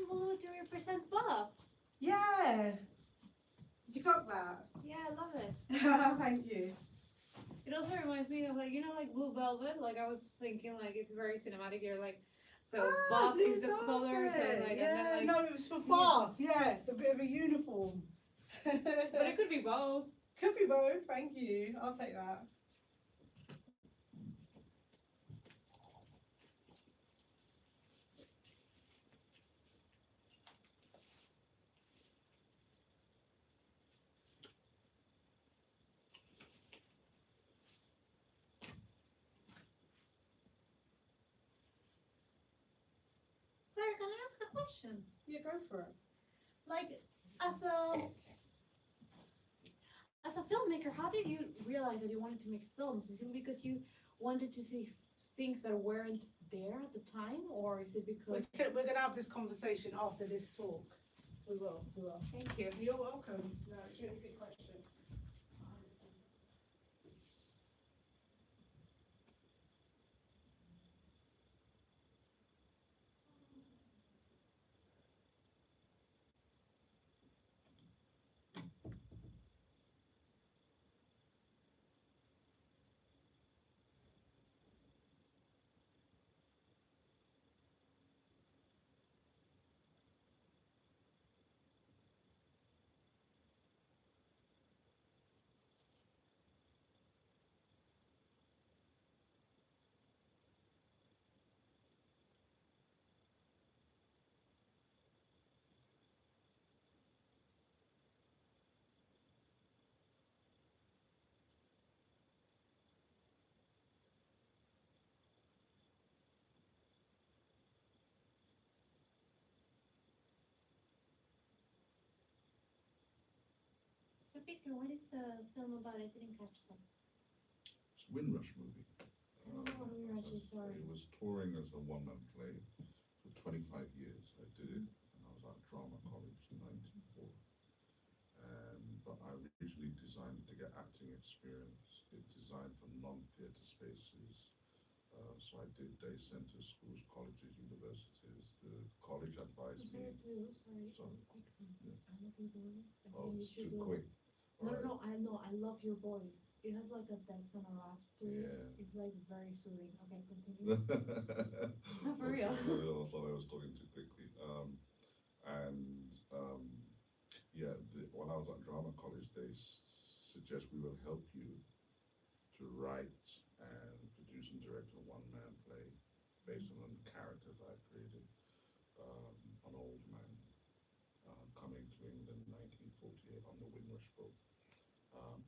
blue to represent buff. Yeah. Did you got that? Yeah, I love it. Thank you. It also reminds me of like, you know, like Blue Velvet. Like I was thinking like it's very cinematic. You're like, so buff is the color. So like, yeah, and then, like, no, it was for Bath. Yes, a bit of a uniform. but it could be both. Could be both. Thank you. I'll take that. Claire, can I ask a question? Yeah, go for it. Like, as a filmmaker, how did you realize that you wanted to make films? Is it because you wanted to see things that weren't there at the time, or is it because? We're going to have this conversation after this talk. We will. Thank you. You're welcome. No, it's a really good question. So Peter, what is the film about? I didn't catch that. It's a Windrush movie. Oh, Windrush, sorry. It was touring as a one-man play for 25 years. I did it, and I was at drama college in 1994. But I originally designed it to get acting experience. It's designed for non-theatre spaces. So I did day centres, schools, colleges, universities. The college advised me. Sorry. Quick thing. Yeah. I love your voice. I Oh, think you it's should too do quick. No, Alright. no, I know. I love your voice. It has like a depth and a rasp to it. Yeah. It's like very soothing. Okay, continue. No, for real. I thought I was talking too quickly. Yeah, when I was at drama college, they suggest we will help you to write and produce and direct a one-man play based on the characters I created. An old man coming to England in 1948 on the Windrush boat.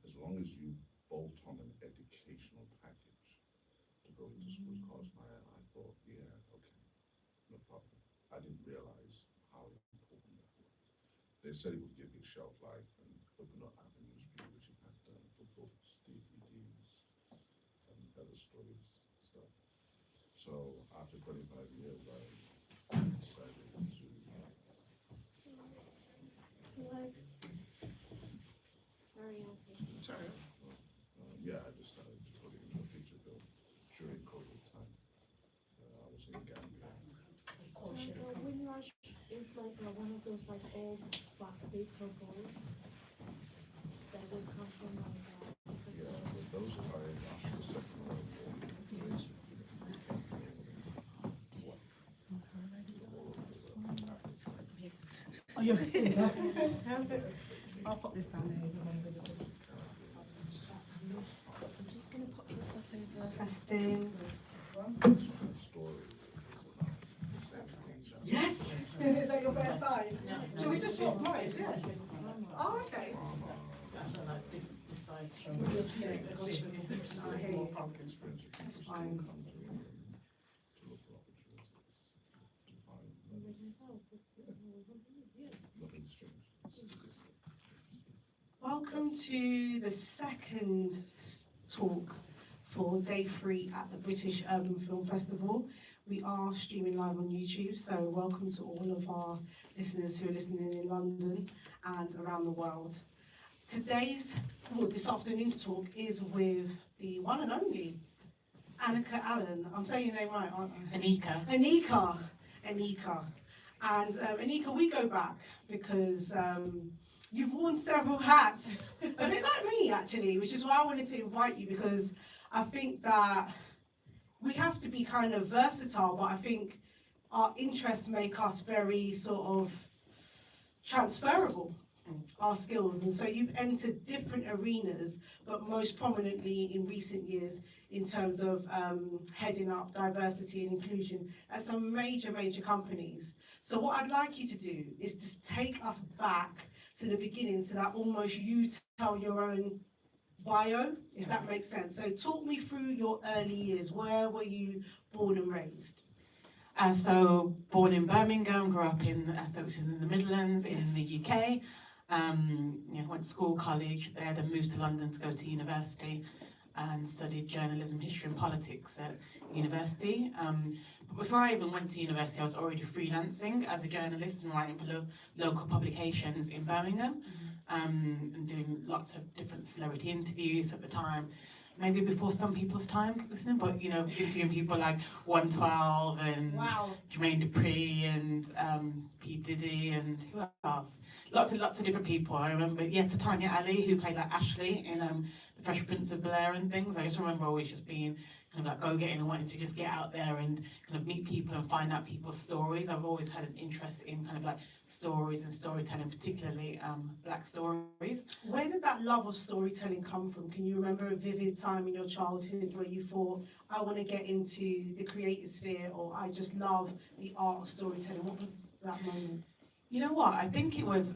As long as you bolt on an educational package to go into schools, college, I thought, yeah, okay, no problem. I didn't realize how important that was. They said it would give you shelf life and open up avenues for you, which it had done for books, DVDs, and other stories, stuff. So after 25 years, I decided to. So like, sorry, Sorry. Yeah, I decided to put it in a feature film during COVID time. I was in Gambia. Windrush is like one of those like old black paper boards that would come from like Yeah, but those are after the Second World War. Oh, you're here. I'll put this down there. I'm just gonna put your stuff over. Testing. Story. Yes. Is that your better side? Shall we just swap mics? Yeah. Oh, okay. That's fine. Welcome to the second talk for day 3 at the British Urban Film Festival. We are streaming live on YouTube, so welcome to all of our listeners who are listening in London and around the world. This afternoon's talk is with the one and only Annika Allen. I'm saying your name right, aren't I? Annika. Annika. And Annika, we go back because you've worn several hats, a bit like me actually, which is why I wanted to invite you, because I think that we have to be kind of versatile, but I think our interests make us very sort of transferable, our skills. And so you've entered different arenas, but most prominently in recent years in terms of heading up diversity and inclusion at some major companies. So what I'd like you to do is just take us back to the beginning, to that almost you tell your own bio, if that makes sense. So talk me through your early years. Where were you born and raised? So born in Birmingham, grew up in, so which is in the Midlands, in the UK. Went to school, college there, then moved to London to go to university and studied journalism, history and politics at university. But before I even went to university, I was already freelancing as a journalist and writing for local publications in Birmingham, and doing lots of different celebrity interviews at the time. Maybe before some people's time listening, but interviewing people like 112 and Jermaine Dupri and P. Diddy and who else? Lots of different people. I remember, Titania Ali, who played like Ashley in The Fresh Prince of Bel-Air and things. I just remember always just being kind of like go-getting and wanting to just get out there and kind of meet people and find out people's stories. I've always had an interest in kind of like stories and storytelling, particularly Black stories. Where did that love of storytelling come from? Can you remember a vivid time in your childhood where you thought, I want to get into the creative sphere, or I just love the art of storytelling? What was that moment? You know what? I think it was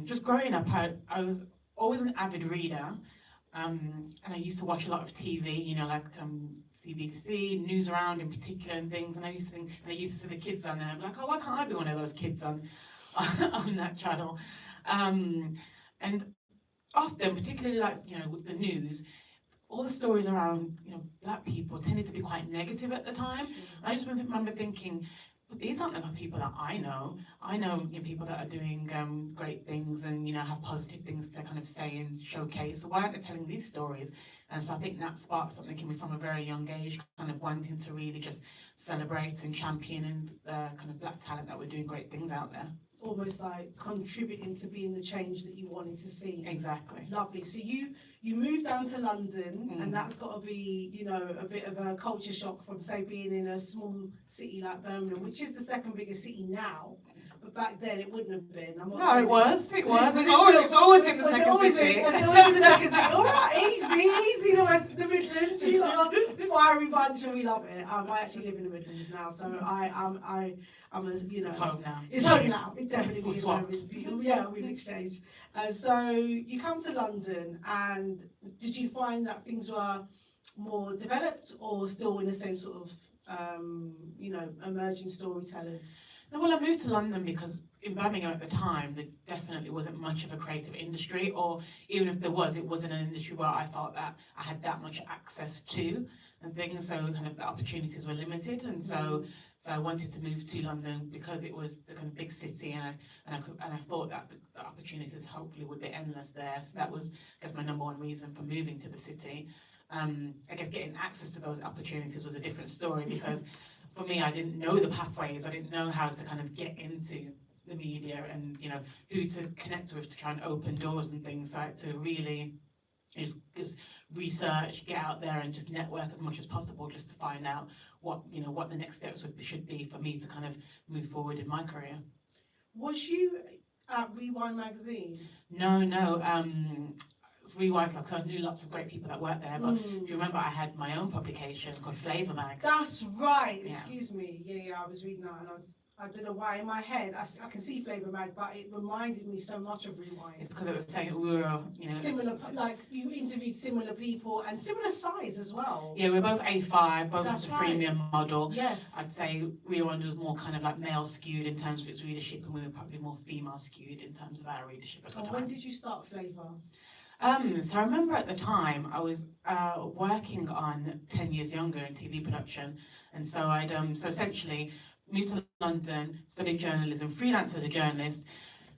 just growing up. I was always an avid reader. And I used to watch a lot of TV, like CBBC, News Round in particular and things. And I used to see the kids on there. I'm like, oh, why can't I be one of those kids on that channel? And often, particularly with the news, all the stories around Black people tended to be quite negative at the time. And I just remember thinking, but these aren't the people that I know. I know people that are doing great things and have positive things to kind of say and showcase. So why aren't they telling these stories? And so I think that sparked something in me from a very young age, kind of wanting to really just celebrate and champion the kind of Black talent that were doing great things out there. Almost like contributing to being the change that you wanted to see. Exactly. Lovely. So you moved down to London, and that's got to be, a bit of a culture shock from, say, being in a small city like Birmingham, which is the second biggest city now. But back then it wouldn't have been. No, it was. It's always been the second city. Was it always been the second city? All right, easy. The Midlands. You lot a fiery bunch, and we love it. I actually live in the Midlands now, so I'm It's home now. It's home now. It definitely We'll is. swap. Yeah, we've exchanged. So you come to London, and did you find that things were more developed, or still in the same sort of, emerging storytellers? Well, I moved to London because in Birmingham at the time, there definitely wasn't much of a creative industry, or even if there was, it wasn't an industry where I felt that I had that much access to and things, so kind of the opportunities were limited. And so I wanted to move to London because it was the kind of big city, and I thought that the opportunities hopefully would be endless there. So that was, I guess, my number one reason for moving to the city. I guess getting access to those opportunities was a different story because for me, I didn't know the pathways. I didn't know how to kind of get into the media and, who to connect with to try and open doors and things. So I had to really just research, get out there and just network as much as possible just to find out what the next steps should be for me to kind of move forward in my career. Was you at Rewind magazine? No. Rewind, because I knew lots of great people that worked there, but do you remember I had my own publication called Flavour Mag? That's right. Yeah. Excuse me. Yeah. I was reading that, and I don't know why in my head I can see Flavour Mag, but it reminded me so much of Rewind. It's because it was saying we were, similar, like you interviewed similar people and similar size as well. Yeah, we're both A5, both That's of the right. freemium model. Yes. I'd say Rewind was more kind of like male skewed in terms of its readership, and we were probably more female skewed in terms of our readership at the And time. when did you start Flavour? So I remember at the time I was working on 10 Years Younger in TV production, and so I'd so essentially moved to London, studied journalism, freelanced as a journalist,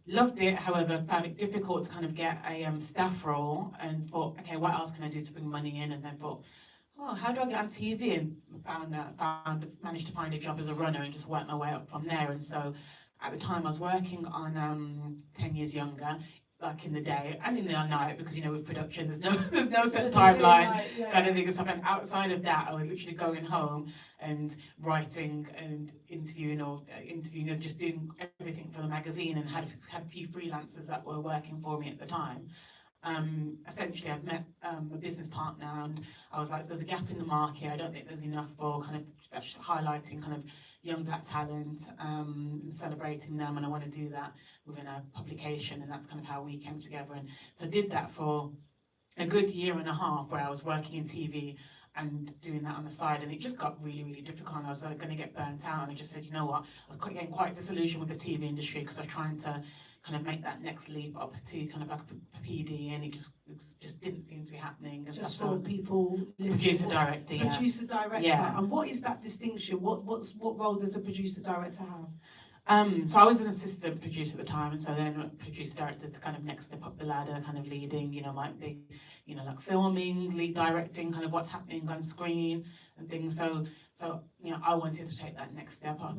loved it. However, found it difficult to kind of get a staff role, and thought, okay, what else can I do to bring money in? And then thought, oh, how do I get on TV? And managed to find a job as a runner and just work my way up from there. And so at the time I was working on 10 Years Younger, like in the day and in the night, because with production there's no set timeline kind of thing and stuff. And outside of that, I was literally going home and writing and interviewing and just doing everything for the magazine, and had a few freelancers that were working for me at the time. Essentially, I'd met a business partner, and I was like, there's a gap in the market. I don't think there's enough for kind of highlighting kind of young black talent and celebrating them, and I want to do that within a publication, and that's kind of how we came together. And so I did that for a good year and a half, where I was working in TV and doing that on the side, and it just got really, really difficult. I was going to get burnt out, and I just said, you know what, I was getting quite disillusioned with the TV industry, because I was trying to kind of make that next leap up to kind of like a PD, and it just didn't seem to be happening. And Just stuff. for people listening. Producer director, yeah. Producer director. Yeah. And what is that distinction? What role does a producer director have? So I was an assistant producer at the time, and so then producer director is the kind of next step up the ladder, kind of leading, might be, like filming, lead directing, kind of what's happening on screen and things. So I wanted to take that next step up,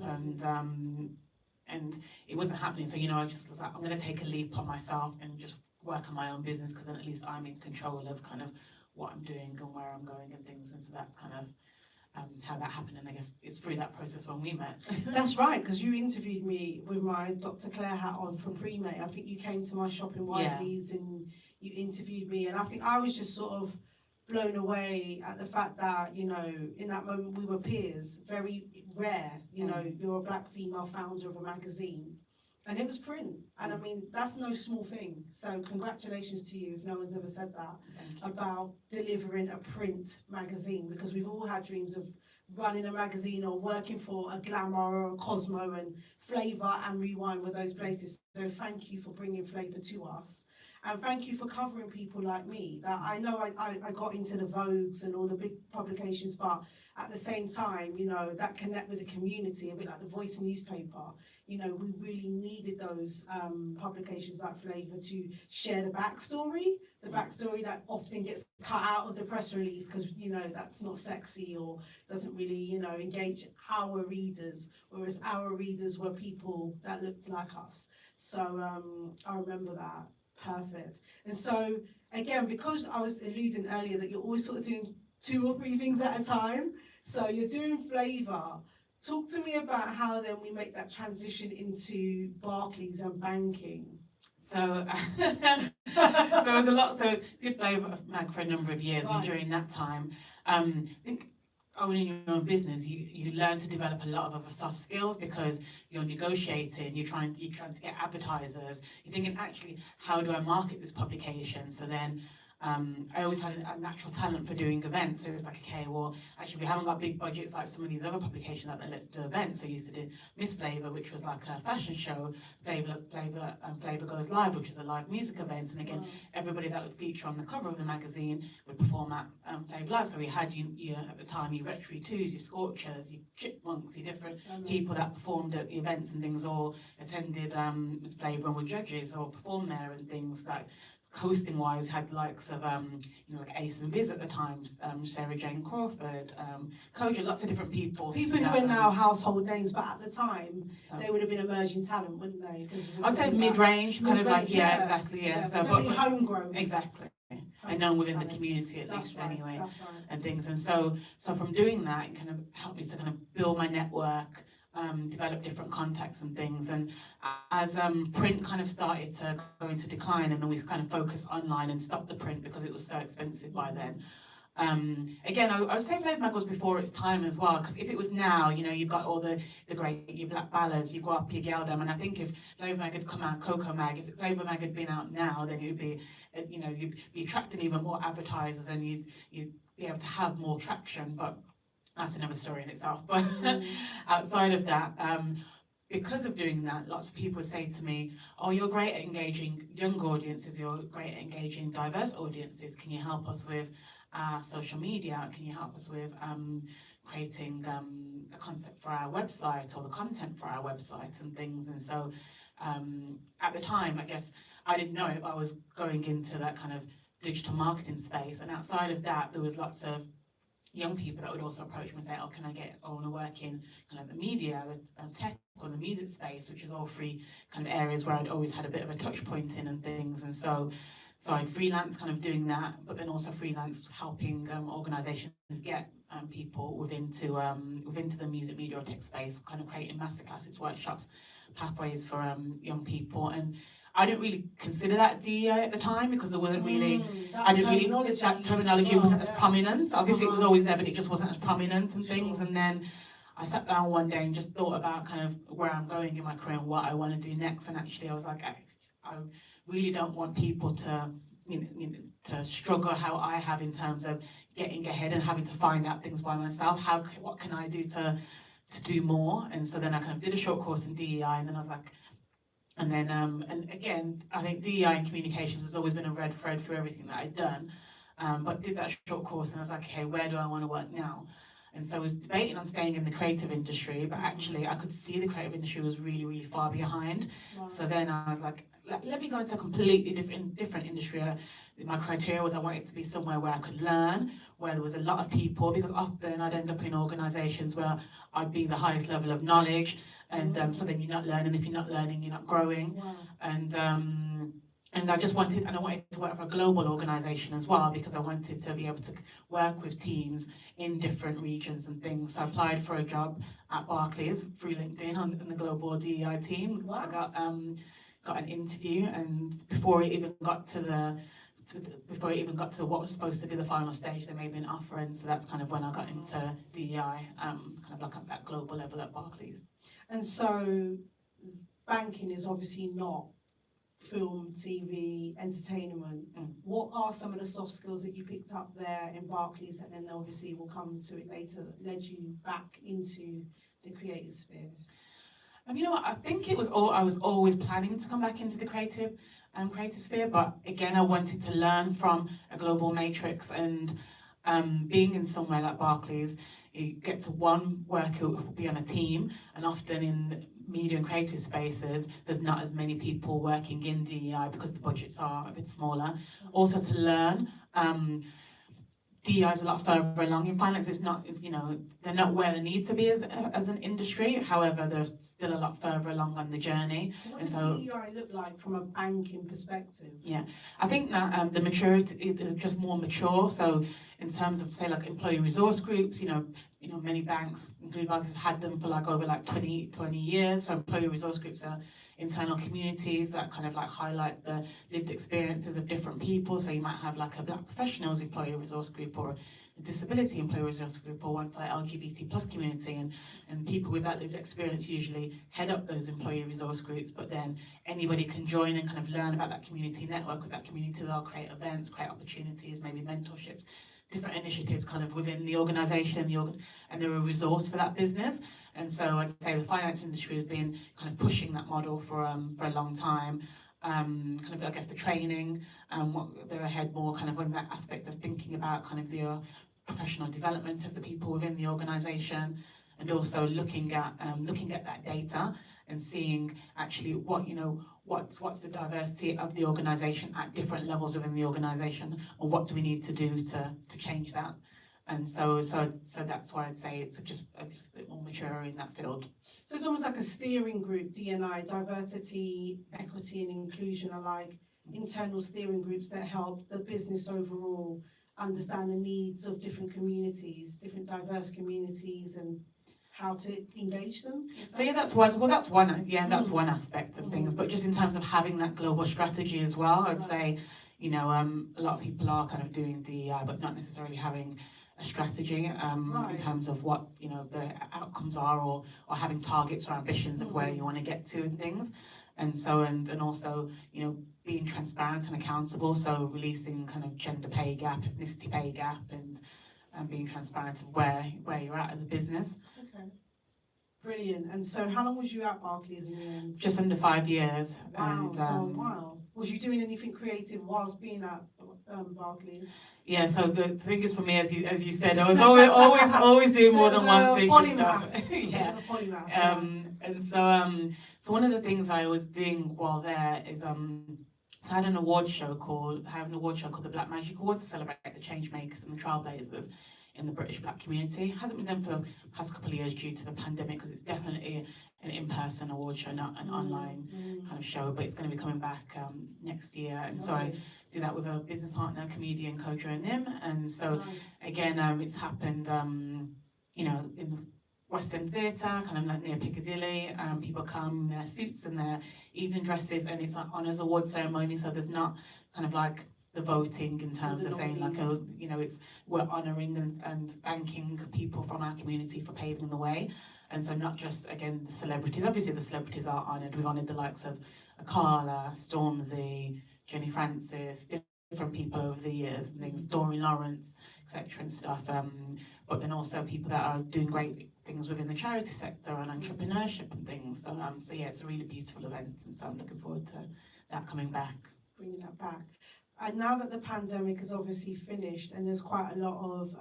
and it wasn't happening. So I just was like, I'm going to take a leap on myself and just work on my own business, because then at least I'm in control of kind of what I'm doing and where I'm going and things. And so that's kind of how that happened, and I guess it's through that process when we met. That's right, because you interviewed me with my Dr. Claire hat on for pre-May. I think you came to my shop in Whiteley's and you interviewed me, and I think I was just sort of blown away at the fact that, in that moment we were peers. Very rare, you're a black female founder of a magazine, and it was print. And I mean, that's no small thing. So congratulations to you, if no one's ever said that, about delivering a print magazine, because we've all had dreams of running a magazine or working for a Glamour or a Cosmo, and Flavour and Rewind were those places. So thank you for bringing Flavour to us. And thank you for covering people like me. That I know I got into the Vogues and all the big publications, but at the same time, that connect with the community, a bit like the Voice newspaper. We really needed those publications like Flavour to share the backstory that often gets cut out of the press release, because that's not sexy or doesn't really engage our readers, whereas our readers were people that looked like us. So I remember that. Perfect. And so again, because I was alluding earlier that you're always sort of doing 2 or 3 things at a time, so you're doing Flavour. Talk to me about how then we make that transition into Barclays and banking. So there was a lot. So did Flavour mag for a number of years, and during that time, I think owning your own business, you learn to develop a lot of other soft skills, because you're negotiating, you're trying to get advertisers, you're thinking, actually, how do I market this publication? So then I always had a natural talent for doing events. So it's like, okay, well, actually, we haven't got big budgets like some of these other publications out there. Let's do events. So I used to do Miss Flavour, which was like a fashion show. Flavour Goes Live, which is a live music event. And again, everybody that would feature on the cover of the magazine would perform at Flavour Live. So we had at the time your Retro 2s, your Scorchers, your Chipmunks, your different people that performed at the events and things, or attended Miss Flavour and were judges or performed there and things like. Hosting wise, had the likes of like Ace and Biz at the time, Sarah Jane Crawford, Koja, lots of different people. People who are now household names, but at the time they would have been emerging talent, wouldn't they? I'd say mid-range, kind of like exactly, So definitely homegrown. Exactly. And known within the community at least, anyway. That's right. And things. And so from doing that, it kind of helped me to kind of build my network. Develop different contacts and things, and as print kind of started to go into decline, and then we kind of focused online and stopped the print because it was so expensive by then. Again, I would say Flavour Mag was before its time as well, because if it was now, you've got all the great, your Black Ballads, you've got your Geldem, and I think if Flavour Mag had come out, Cocoa Mag, if Flavour Mag had been out now, then it would be, you'd be attracting even more advertisers, and you'd be able to have more traction, but that's another story in itself. But outside of that, because of doing that, lots of people say to me, oh, you're great at engaging young audiences, you're great at engaging diverse audiences. Can you help us with social media? Can you help us with creating the concept for our website or the content for our website and things? And so at the time, I guess I didn't know if I was going into that kind of digital marketing space. And outside of that, there was lots of young people that would also approach me and say, oh, I want to work in kind of the media, the tech, or the music space, which is all three kind of areas where I'd always had a bit of a touch point in and things. And so I'd freelance kind of doing that, but then also freelance helping organisations get people within to the music, media or tech space, kind of creating masterclasses, workshops, pathways for young people. And I didn't really consider that DEI at the time because there wasn't really, that terminology wasn't as prominent. Obviously it was always there, but it just wasn't as prominent and things. And then I sat down one day and just thought about kind of where I'm going in my career and what I want to do next. And actually I was like, I really don't want people to to struggle how I have in terms of getting ahead and having to find out things by myself. What can I do to do more? And so then I kind of did a short course in DEI, and then I was like, and again, I think DEI and communications has always been a red thread through everything that I'd done. But did that short course, and I was like, okay, where do I want to work now? And so I was debating on staying in the creative industry, but actually I could see the creative industry was really, really far behind. Wow. So then I was like, let me go into a completely different industry. My criteria was I wanted to be somewhere where I could learn, where there was a lot of people, because often I'd end up in organisations where I'd be the highest level of knowledge, and so then you're not learning. If you're not learning, you're not growing. Wow. And I wanted to work for a global organisation as well, because I wanted to be able to work with teams in different regions and things. So I applied for a job at Barclays through LinkedIn in the global DEI team. Wow. I got an interview, and before it even got to what was supposed to be the final stage, they made me an offer, and so that's kind of when I got into DEI, kind of like at that global level at Barclays. And so banking is obviously not film, TV, entertainment. What are some of the soft skills that you picked up there in Barclays, and then obviously we'll come to it later, that led you back into the creative sphere? You know what, I think I was always planning to come back into the creative sphere, but again, I wanted to learn from a global matrix, and being in somewhere like Barclays, you get to be on a team, and often in media and creative spaces, there's not as many people working in DEI because the budgets are a bit smaller. Also to learn, DEI is a lot further along in finance. It's not, they're not where they need to be as an industry. However, they're still a lot further along on the journey. So what does DEI look like from a banking perspective? Yeah, I think that the maturity, just more mature. So in terms of, say, like employee resource groups, many banks, including banks, have had them for over 20 years. So employee resource groups are internal communities that kind of highlight the lived experiences of different people. So you might have a Black professionals employee resource group, or a disability employee resource group, or one for the LGBT plus community, and people with that lived experience usually head up those employee resource groups, but then anybody can join and kind of learn about that community, network with that community. They'll create events, create opportunities, maybe mentorships, different initiatives kind of within the organisation, and they're a resource for that business. And so I'd say the finance industry has been kind of pushing that model for a long time. Kind of, I guess, the training, they're ahead more kind of on that aspect of thinking about kind of the professional development of the people within the organisation, and also looking at that data and seeing actually what's the diversity of the organisation at different levels within the organisation, and what do we need to do to change that. And so that's why I'd say it's just a bit more mature in that field. So it's almost like a steering group, D&I, diversity, equity and inclusion are like internal steering groups that help the business overall understand the needs of different communities, different diverse communities, and how to engage them. So yeah, that's one aspect of things. But just in terms of having that global strategy as well, I'd say, a lot of people are kind of doing DEI, but not necessarily having a strategy in terms of what the outcomes are, or having targets or ambitions of where you want to get to and things. And so and also being transparent and accountable, so releasing kind of gender pay gap, ethnicity pay gap, and being transparent of where you're at as a business. Okay, brilliant. And so how long was you at Barclays in the end? Just under 5 years. Wow, and, so a while. Was you doing anything creative whilst being at Barclays? Yeah, so the thing is, for me, as you said, I was always doing more than one thing. Yeah. And so one of the things I was doing while there is so I had an award show called the Black Magic Awards to celebrate the change makers and the trailblazers in the British Black community. It hasn't been done for the past couple of years due to the pandemic, because it's definitely an in-person award show, not an online kind of show, but it's going to be coming back next year. And so I do that with a business partner, comedian, coach, and Nim. And so again, it's happened, you know, in Western Theatre, kind of like near Piccadilly. People come in their suits and their evening dresses, and it's an honours award ceremony. So there's not kind of like the voting in terms of saying like, oh, you know, it's we're honouring and thanking people from our community for paving the way. And so not just, again, the celebrities. Obviously the celebrities are honoured. We've honoured the likes of Carla, Stormzy, Jenny Francis, different people over the years, and things, Doreen Lawrence, etc. and stuff. But then also people that are doing great things within the charity sector and entrepreneurship and things. So yeah, it's a really beautiful event, and so I'm looking forward to that coming back. Bringing that back. And now that the pandemic is obviously finished, and there's quite a lot of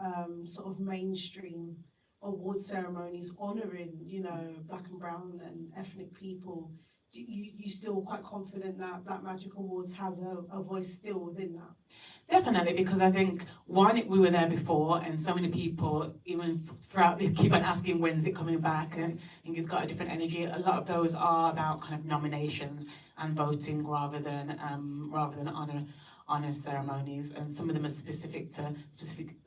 sort of mainstream award ceremonies honouring, you know, Black and brown and ethnic people, you still quite confident that Black Magic Awards has a voice still within that? Definitely, because I think, one, we were there before, and so many people, even throughout, they keep on asking when's it coming back, and I think it's got a different energy. A lot of those are about kind of nominations and voting rather than honour ceremonies, and some of them are specific to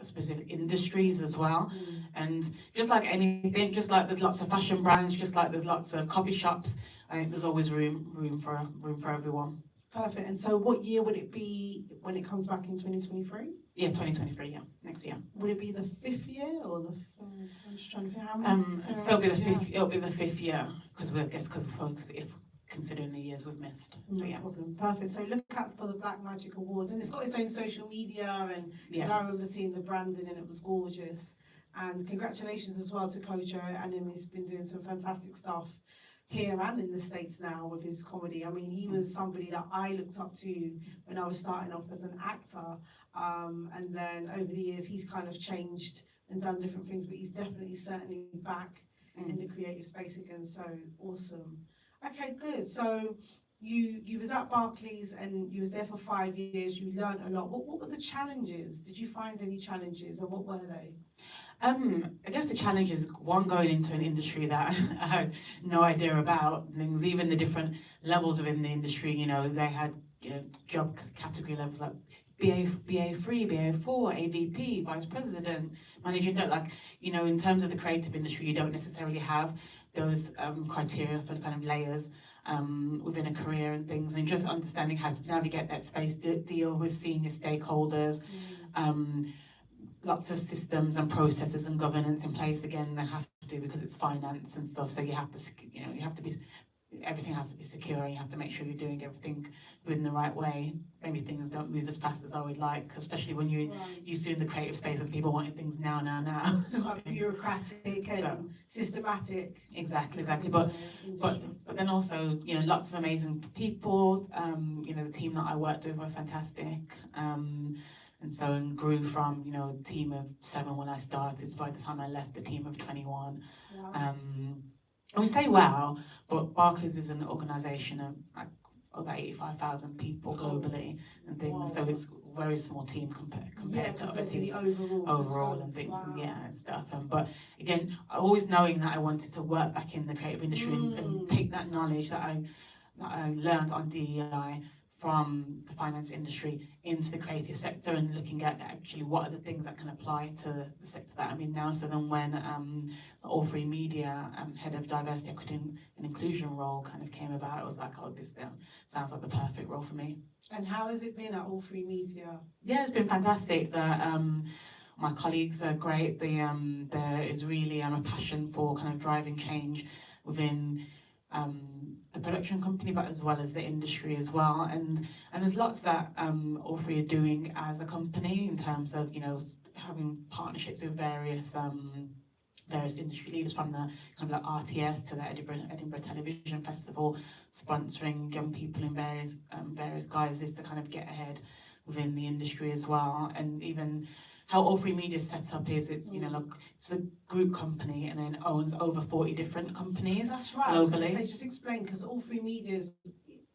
specific industries as well. And just like anything, just like there's lots of fashion brands, just like there's lots of coffee shops, I think there's always room for everyone. Perfect. And so what year would it be when it comes back in 2023? Yeah, 2023, yeah, next year. Would it be the 5th year or the third? I'm just trying to think how many. So it'll be the 5th year, because we're if considering the years we've missed. No So, yeah. problem. Perfect. So look out for the Black Magic Awards, and it's got its own social media, and Yeah. I remember seeing the branding and it was gorgeous. And congratulations as well to Kojo, and him. He's been doing some fantastic stuff here and in the States now with his comedy. I mean, he was somebody that I looked up to when I was starting off as an actor, and then over the years he's kind of changed and done different things, but he's definitely certainly back in the creative space again. So awesome. Okay, good. So you was at Barclays and you was there for 5 years. You learned a lot. What were the challenges? Did you find any challenges, and what were they? I guess the challenge is, one, going into an industry that I had no idea about things, even the different levels within the industry. You know, they had, you know, job category levels like BA3, BA4, AVP, Vice President, Managing Director. Like, you know, in terms of the creative industry, you don't necessarily have those criteria for the kind of layers within a career and things, and just understanding how to navigate that space, deal with senior stakeholders, lots of systems and processes and governance in place. Again, they have to do, because it's finance and stuff, so you have to, you know, you have to be, everything has to be secure, and you have to make sure you're doing everything in the right way. Maybe things don't move as fast as I would like, especially when you're used to in the creative space and people wanting things now. It's quite bureaucratic and systematic. Exactly. But then also, you know, lots of amazing people. You know, the team that I worked with were fantastic. And so grew from, you know, a team of 7 when I started. By the time I left, the team of 21. Wow. And we say wow, but Barclays is an organisation of like over 85,000 people globally and things. Wow. So it's a very small team compared to other teams overall and things. Wow. And stuff. But again, always knowing that I wanted to work back in the creative industry and take that knowledge that I learned on DEI from the finance industry into the creative sector, and looking at actually what are the things that can apply to the sector that I'm in now. So then when the All3Media head of diversity, equity and inclusion role kind of came about, I was like, oh, this sounds like the perfect role for me. And how has it been at All3Media? Yeah, it's been fantastic. My colleagues are great. There is really a passion for kind of driving change within the production company, but as well as the industry as well, and there's lots that All3 are doing as a company in terms of, you know, having partnerships with various industry leaders, from the kind of like RTS to the Edinburgh Television Festival, sponsoring young people in various guises to kind of get ahead within the industry as well. And even how All3Media is set up is, it's, you know, look, it's a group company and then owns over 40 different companies. That's right. Globally. I was just explain, because All3Media,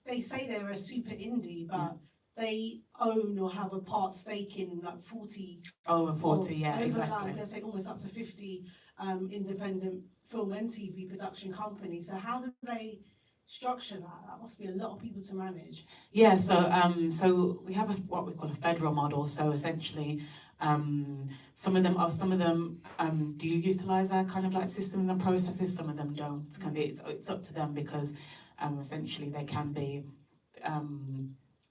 they say they're a super indie, but they own or have a part stake in like 40 Over 40, of, yeah, over, I was exactly. going to say almost up to 50 independent film and TV production companies. So how do they structure that? That must be a lot of people to manage. Yeah, so we have what we call a federal model. So essentially, some of them do utilize our kind of like systems and processes. Some of them don't. It's up to them because essentially they can be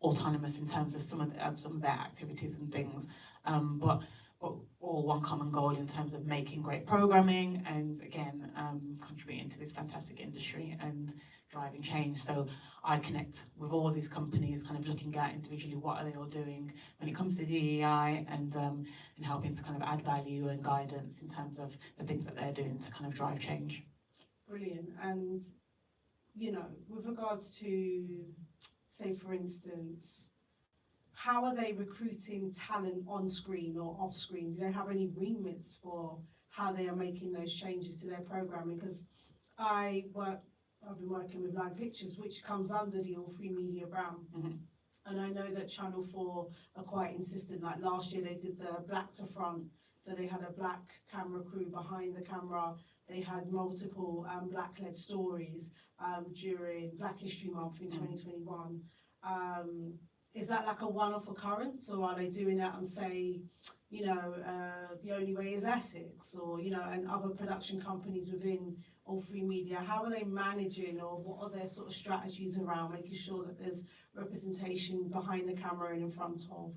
autonomous in terms of some of their activities and things. But all one common goal in terms of making great programming and again contributing to this fantastic industry and driving change. So I connect with all these companies, kind of looking at individually what are they all doing when it comes to DEI and helping to kind of add value and guidance in terms of the things that they're doing to kind of drive change. Brilliant. And, you know, with regards to, say, for instance, how are they recruiting talent on screen or off screen? Do they have any remits for how they are making those changes to their programming? Because I've been working with Line Pictures, which comes under the All3Media brand. Mhm. And I know that Channel 4 are quite insistent. Like last year they did the black to front. So they had a black camera crew behind the camera. They had multiple black-led stories during Black History Month in 2021. Is that like a one-off occurrence, or are they doing that and say, you know, The Only Way is Essex, or, you know, and other production companies within All3Media? How are they managing, or what are their sort of strategies around making sure that there's representation behind the camera and in front of?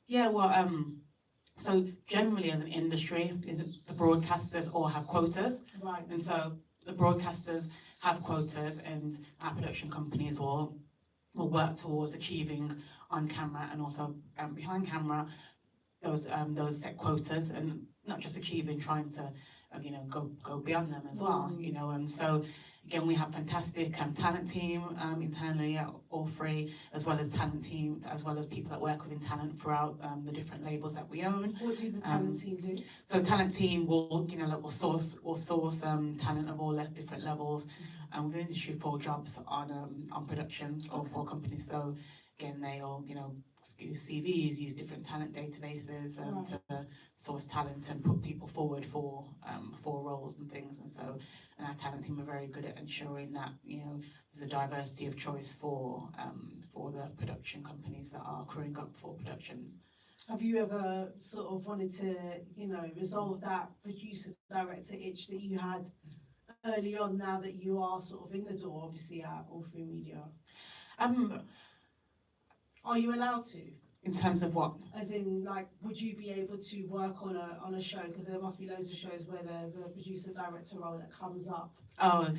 Yeah, well, so generally as an industry, the broadcasters all have quotas. Right. And so the broadcasters have quotas and our production companies will work towards achieving on camera and also behind camera those set quotas, and not just achieving, trying to you know go beyond them as well, you know. And so again, we have fantastic talent team internally at All3, as well as talent team, as well as people that work within talent throughout the different labels that we own. What do the talent team do? So the talent team will, you know, like will source talent of all different levels, and within the industry for jobs on productions or for companies. So again, they all, you know, use CVs, use different talent databases to source talent and put people forward for roles and things. And so, and our talent team are very good at ensuring that, you know, there's a diversity of choice for the production companies that are crewing up for productions. Have you ever sort of wanted to, you know, resolve that producer-director itch that you had early on, now that you are sort of in the door, obviously, at All3Media? Are you allowed to? In terms of what? As in, like, would you be able to work on a show? Because there must be loads of shows where there's a producer-director role that comes up. Oh,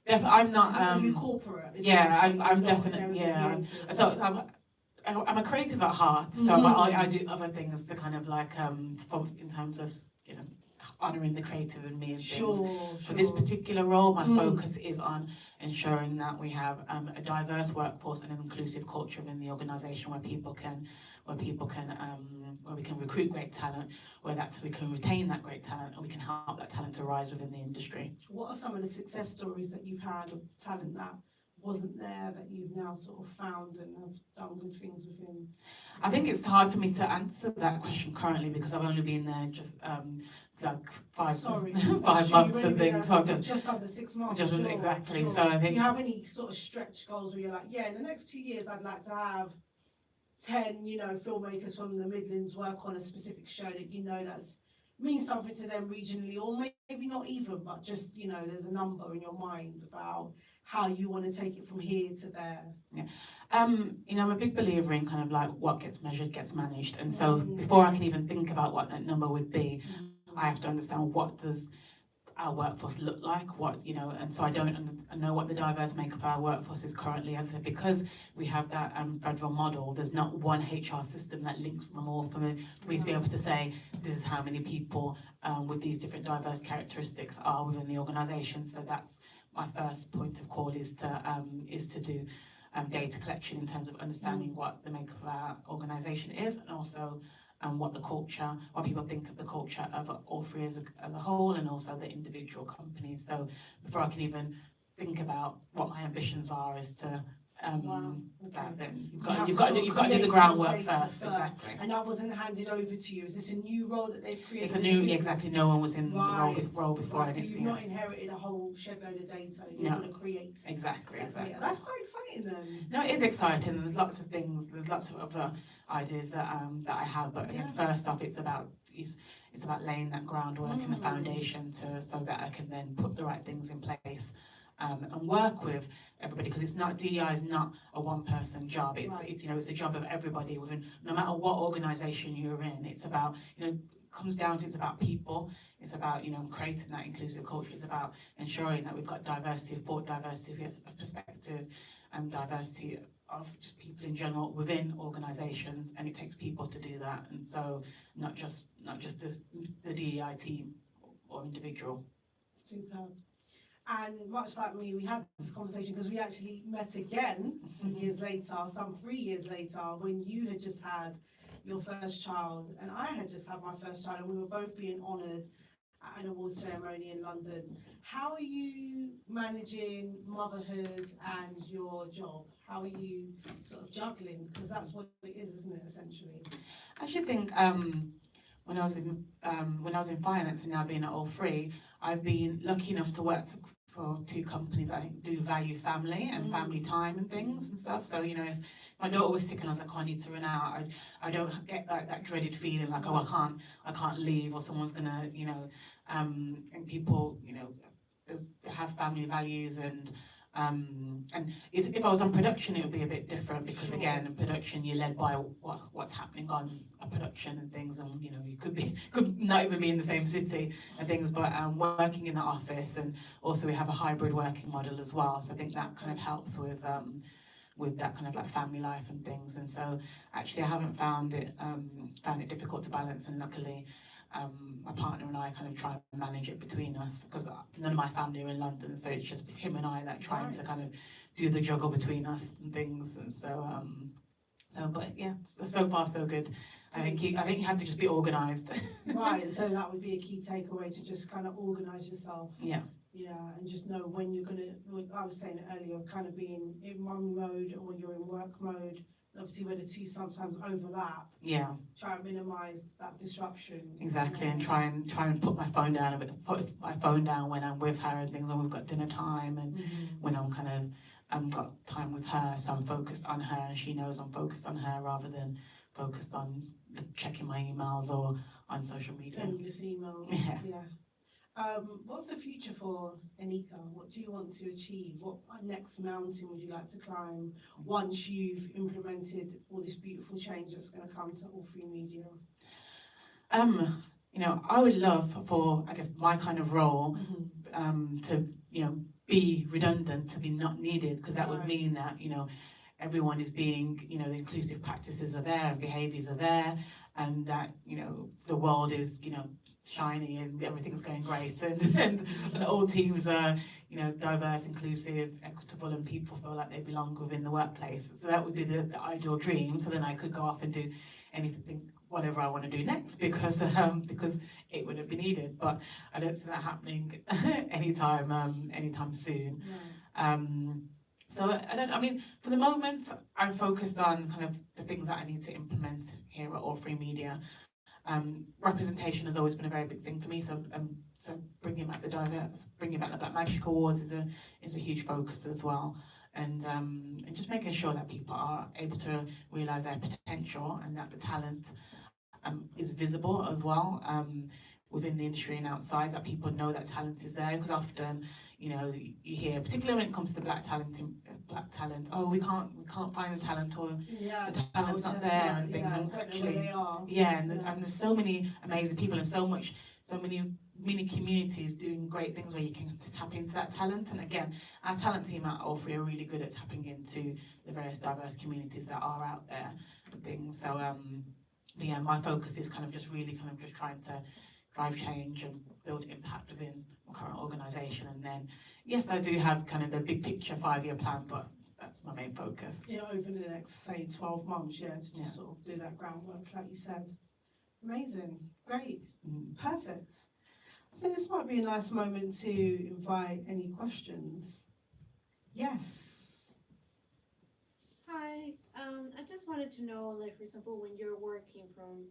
I'm not. Are you corporate? Yeah, I'm definitely. Yeah. So I'm a creative at heart. So I do other things to kind of like in terms of, you know, honouring the creative in me and things. For this particular role, my focus is on ensuring that we have a diverse workforce and an inclusive culture within the organisation where we can recruit great talent, where we can retain that great talent, and we can help that talent to rise within the industry. What are some of the success stories that you've had of talent that wasn't there that you've now sort of found and have done good things within? I think it's hard for me to answer that question currently because I've only been there just like five months and things. So just under 6 months. Just exactly. So I think. Do you have any sort of stretch goals where you're like, yeah, in the next 2 years, I'd like to have 10, you know, filmmakers from the Midlands work on a specific show that you know that's means something to them regionally, or maybe not even, but just, you know, there's a number in your mind about how you want to take it from here to there? Yeah. You know, I'm a big believer in kind of like what gets measured gets managed, and so before I can even think about what that number would be, I have to understand what does our workforce look like, what, you know, and so I know what the diverse makeup of our workforce is currently. As I said, because we have that federal model, there's not one HR system that links them all for me to be able to say this is how many people with these different diverse characteristics are within the organisation. So that's my first point of call, is to do data collection in terms of understanding what the makeup of our organisation is, and also what people think of the culture of All3 as a whole, and also the individual companies. So before I can even think about what my ambitions are, is to Wow, okay. then You have you've to got sort of to do create the groundwork some data first. Exactly. And that wasn't handed over to you. Is this a new role that they've created? It's a in new, the business? exactly. No one was in the Right. role before, Right, and so it's you've not inherited a whole shed load of data. You're No. going to create exactly. that data. That's quite exciting then. No, it is exciting. There's lots of things. There's lots of other ideas that I have. But again, first off, it's about laying that groundwork and the foundation so that I can then put the right things in place. And work with everybody, because it's not, DEI is not a one-person job. It's a job of everybody within, no matter what organisation you're in. It's about, comes down to, it's about people. It's about, creating that inclusive culture. It's about ensuring that we've got diversity of thought, diversity of perspective, and diversity of just people in general within organisations. And it takes people to do that. And so not just the DEI team or individual. Superb. And much like me, we had this conversation because we actually met again some 3 years later, when you had just had your first child and I had just had my first child, and we were both being honoured at an award ceremony in London. How are you managing motherhood and your job? How are you sort of juggling? Because that's what it is, isn't it, essentially? I actually think when I was in finance and now being at All3, I've been lucky enough to work for 2 companies that I think do value family and family time and things and stuff. So if my daughter was sick and I was like, oh, I need to run out, I don't get that dreaded feeling like, oh, I can't leave, or someone's gonna, and people, they have family values. And if I was on production, it would be a bit different, because again, in production, you're led by what's happening on a production and things, and you could not even be in the same city and things. But working in the office, and also we have a hybrid working model as well. So I think that kind of helps with that kind of like family life and things. And so actually, I haven't found it difficult to balance, and luckily. My partner and I kind of try and manage it between us, because none of my family are in London, so it's just him and I that trying to kind of do the juggle between us and things. And but yeah, so far so good. I think you have to just be organised. Right, so that would be a key takeaway, to just kind of organise yourself. Yeah. Yeah, and just know when you're gonna. I was saying it earlier, kind of being in mum mode or you're in work mode. Obviously, where the two sometimes overlap. Yeah. Try and minimise that disruption. Exactly, and try and put my phone down put my phone down when I'm with her and things, when we've got dinner time, and when I'm kind of got time with her, so I'm focused on her and she knows I'm focused on her, rather than focused on checking my emails or on social media. Endless emails. Yeah. What's the future for Annika? What do you want to achieve? What next mountain would you like to climb once you've implemented all this beautiful change that's going to come to All3Media? I would love for, I guess, my kind of role to, be redundant, to be not needed, because that would mean that, everyone is being, the inclusive practices are there and behaviours are there, and that, the world is, shiny and everything's going great, and all teams are, diverse, inclusive, equitable, and people feel like they belong within the workplace. So that would be the ideal dream. So then I could go off and do anything, whatever I want to do next, because it wouldn't be needed. But I don't see that happening anytime soon. So for the moment, I'm focused on kind of the things that I need to implement here at All3Media. Representation has always been a very big thing for me, so bringing back the Black Magic Awards is a huge focus as well, and just making sure that people are able to realise their potential, and that the talent is visible as well, within the industry and outside, that people know that talent is there, because often you hear, particularly when it comes to black talent, oh, we can't find the talent, or the talent's not there, and things. And actually, and there's so many amazing people, and so many mini communities doing great things where you can tap into that talent. And again, our talent team at All3 are really good at tapping into the various diverse communities that are out there and things. So yeah, my focus is kind of just trying to drive change and build impact within my current organisation. And then, yes, I do have kind of the big picture 5-year plan, but that's my main focus. Yeah, over the next, say, 12 months, to just sort of do that groundwork, like you said. Amazing, great, perfect. I think this might be a nice moment to invite any questions. Yes. Hi, I just wanted to know, like, for example, when you're working from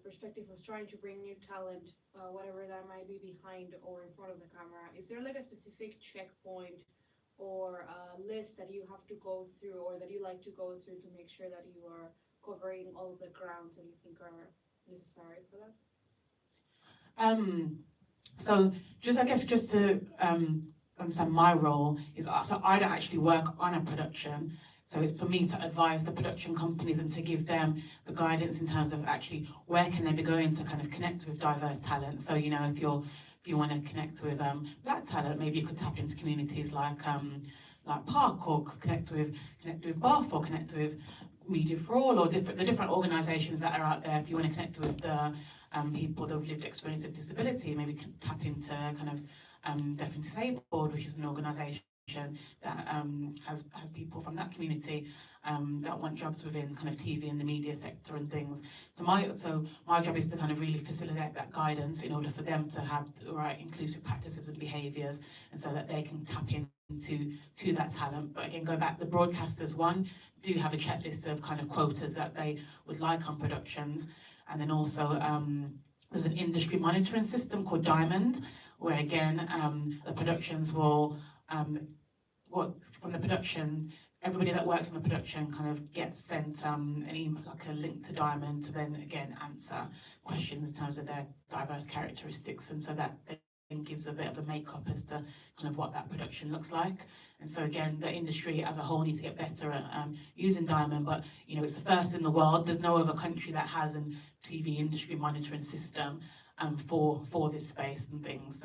perspective of trying to bring new talent, whatever that might be behind or in front of the camera, is there like a specific checkpoint or a list that you have to go through or that you like to go through to make sure that you are covering all of the grounds that you think are necessary for that? So I guess just to understand my role is, so I don't actually work on a production. So it's for me to advise the production companies and to give them the guidance in terms of actually where can they be going to kind of connect with diverse talent. So, you know, if you want to connect with black talent, maybe you could tap into communities like Park, or connect with Bath, or connect with Media for All, or the different organisations that are out there. If you want to connect with the people that have lived experience of disability, maybe can tap into kind of Deaf and Disabled, which is an organisation that has people from that community that want jobs within kind of TV and the media sector and things. So my job is to kind of really facilitate that guidance in order for them to have the right inclusive practices and behaviours, and so that they can tap into that talent. But again, go back, the broadcasters do have a checklist of kind of quotas that they would like on productions, and then also there's an industry monitoring system called Diamond, where again the productions will from the production, everybody that works on the production kind of gets sent an email, like a link to Diamond, to then again answer questions in terms of their diverse characteristics, and so that then gives a bit of a makeup as to kind of what that production looks like. And so again, the industry as a whole needs to get better at using Diamond, but you know, it's the first in the world. There's no other country that has an TV industry monitoring system for this space and things.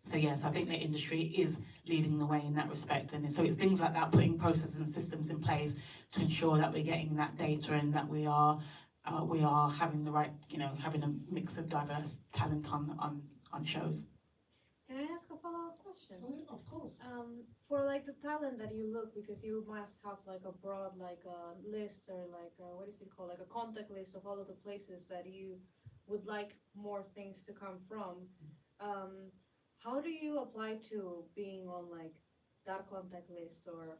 So yes, I think the industry is leading the way in that respect, and so it's things like that, putting processes and systems in place to ensure that we're getting that data and that we are having the right, you know, having a mix of diverse talent on shows. Can I ask a follow-up question? Oh, of course. For like the talent that you look, because you must have like a broad like a list or like a, what is it called, like a contact list of all of the places that you would like more things to come from. How do you apply to being on like that contact list, or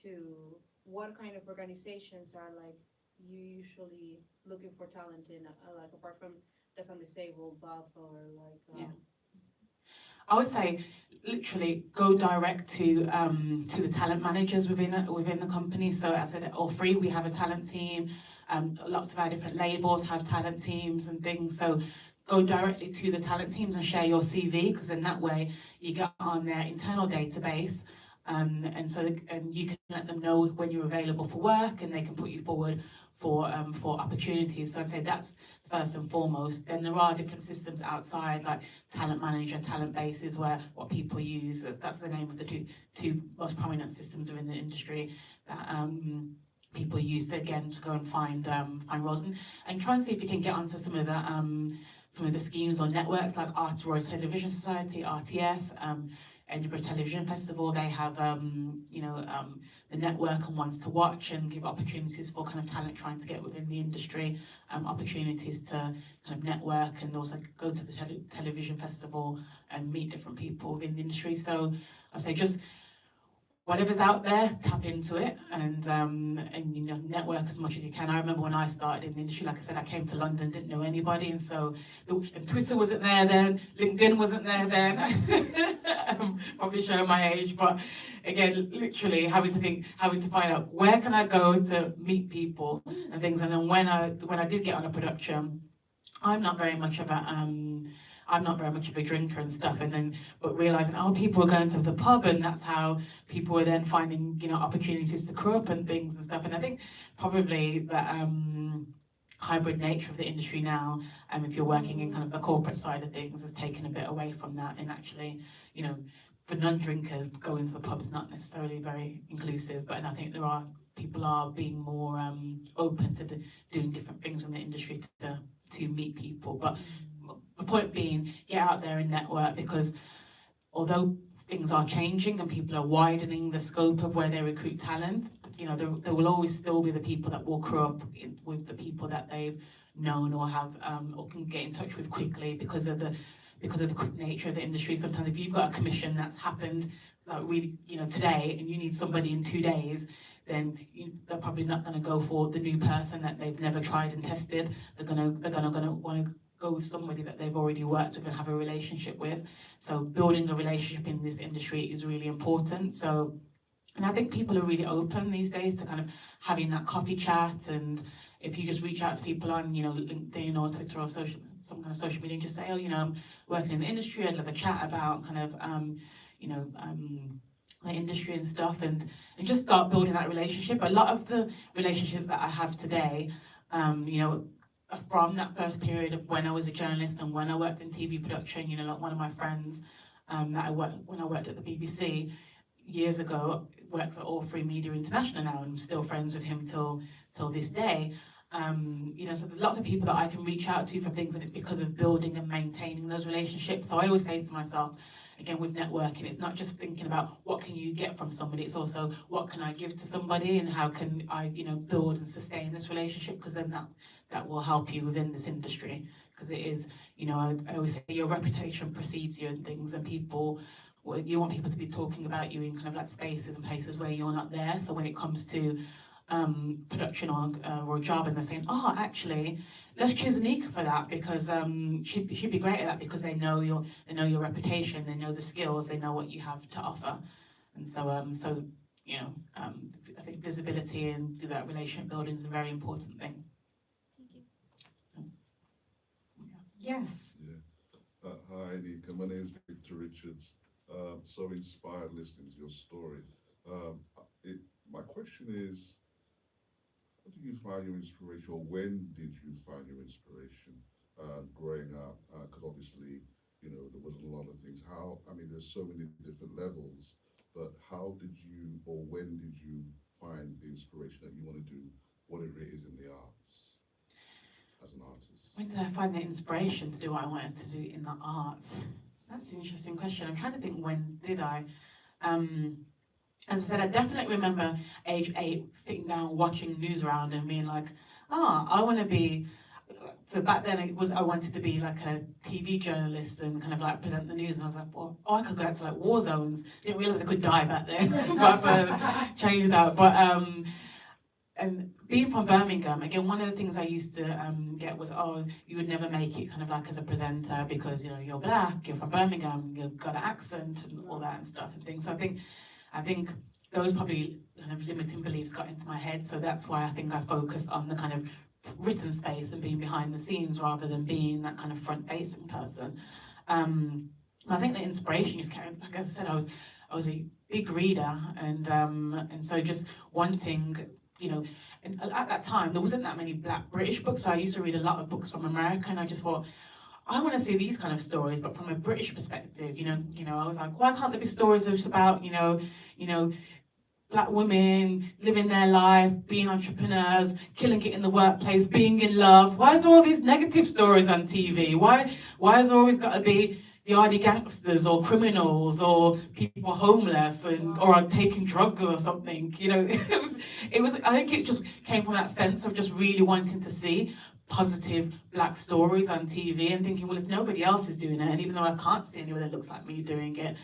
to what kind of organizations are like you usually looking for talent in, like apart from Deaf and Disabled, Bath, or like Yeah. I would say literally go direct to the talent managers within the company. So as I said, at All3, we have a talent team. Lots of our different labels have talent teams and things. So go directly to the talent teams and share your CV, because in that way you get on their internal database, and you can let them know when you're available for work, and they can put you forward for opportunities. So I'd say that's first and foremost. Then there are different systems outside, like Talent Manager, Talent Bases, where what people use. That's the name of the two most prominent systems within the industry that people use to go and find roles, and try and see if you can get onto some of the schemes or networks like Royal Television Society, RTS, Edinburgh Television Festival. They have the network and ones to watch, and give opportunities for kind of talent trying to get within the industry, opportunities to kind of network, and also go to the television festival and meet different people within the industry. So I say just whatever's out there, tap into it, and you know, network as much as you can. I remember when I started in the industry, like I said, I came to London, didn't know anybody, and so and Twitter wasn't there then, LinkedIn wasn't there then. Probably showing my age, but again, literally having to find out where can I go to meet people and things. And then when I did get on a production, I'm not very much of a drinker and stuff, but realizing, people are going to the pub, and that's how people were then finding, you know, opportunities to crew up and things and stuff. And I think probably the hybrid nature of the industry now, if you're working in kind of the corporate side of things, has taken a bit away from that, and actually, you know, for non-drinkers, going to the pub's not necessarily very inclusive. But I think people are being more open to doing different things in the industry to meet people. But the point being, get out there and network, because although things are changing and people are widening the scope of where they recruit talent, you know, there will always still be the people that will crew up with the people that they've known or have or can get in touch with quickly because of the quick nature of the industry. Sometimes if you've got a commission that's happened like really, today, and you need somebody in 2 days, then they're probably not going to go for the new person that they've never tried and tested. They're gonna want to go with somebody that they've already worked with and have a relationship with. So building a relationship in this industry is really important. So, and I think people are really open these days to kind of having that coffee chat, and if you just reach out to people on, LinkedIn or Twitter or some kind of social media, and just say, I'm working in the industry, I'd love a chat about kind of, the industry and stuff, and just start building that relationship. A lot of the relationships that I have today, are from that first period of when I was a journalist and when I worked in TV production. Like one of my friends when I worked at the BBC years ago, works at All3Media International now, and I'm still friends with him till this day. So there's lots of people that I can reach out to for things, and it's because of building and maintaining those relationships. So I always say to myself, again, with networking, it's not just thinking about what can you get from somebody, it's also what can I give to somebody, and how can I, build and sustain this relationship, because then that will help you within this industry. Because it is, I always say your reputation precedes you and things, and you want people to be talking about you in kind of like spaces and places where you're not there. So when it comes to production or a job, and they're saying, actually, let's choose Annika for that, because she'd be great at that, because they know your reputation, they know the skills, they know what you have to offer. And so I think visibility and that relationship building is a very important thing. Thank you. Yes. Yeah. Hi, Annika. My name is Victor Richards. So inspired listening to your story. My question is, how do you find your inspiration, or when did you find your inspiration growing up? Because obviously, there wasn't a lot of things. There's so many different levels, but how did you, or when did you find the inspiration that you want to do whatever it is in the arts as an artist? When did I find the inspiration to do what I wanted to do in the arts? That's an interesting question. I'm trying to think, when did I? As I said, I definitely remember age 8 sitting down watching Newsround and being like, I want to be. So back then I wanted to be like a TV journalist and kind of like present the news, and I was like, well, I could go out to like war zones. Didn't realize I could die back then, but changed that. But and being from Birmingham, again, one of the things I used to get was, you would never make it kind of like as a presenter because, you're black, you're from Birmingham, you've got an accent and all that and stuff and things. So I think those probably kind of limiting beliefs got into my head. So that's why I think I focused on the kind of written space and being behind the scenes rather than being that kind of front-facing person. I think the inspiration just came, like I said, I was a big reader, and so just wanting, and at that time there wasn't that many Black British books, so I used to read a lot of books from America, and I just thought, I want to see these kind of stories, but from a British perspective. I was like, why can't there be stories just about, Black women living their life, being entrepreneurs, killing it in the workplace, being in love? Why is there all these negative stories on TV? Why has there always got to be yardy gangsters or criminals or people homeless or are taking drugs or something? It was. I think it just came from that sense of just really wanting to see positive Black stories on TV and thinking, well, if nobody else is doing it, and even though I can't see anyone that looks like me doing it,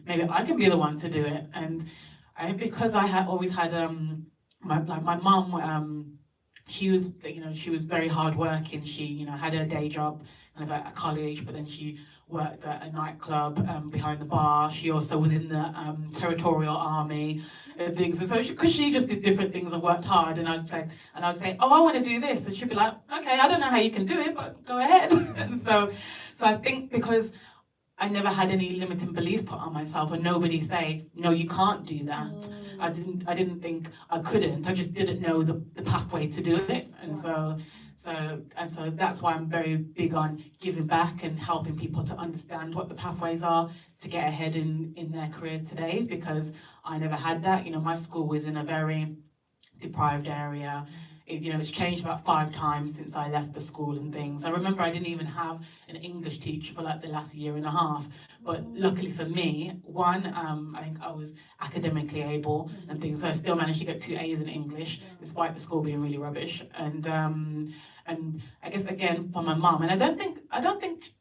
maybe I can be the one to do it. And because I had always had my mum, she was very hardworking. She had her day job kind of at college, but then she worked at a nightclub behind the bar. She also was in the territorial army and things. And so because she just did different things and worked hard, and I'd say, oh, I want to do this, and she'd be like, okay, I don't know how you can do it, but go ahead. And so I think because I never had any limiting beliefs put on myself, and nobody say, no, you can't do that. I didn't think I couldn't. I just didn't know the pathway to do it. And so that's why I'm very big on giving back and helping people to understand what the pathways are to get ahead in their career today, because I never had that. My school was in a very deprived area. It's changed about 5 times since I left the school and things. I remember I didn't even have an English teacher for like the last year and a half. But luckily for me, one, I think I was academically able and things. So I still managed to get 2 A's in English, despite the school being really rubbish. And I guess again for my mum, and I don't think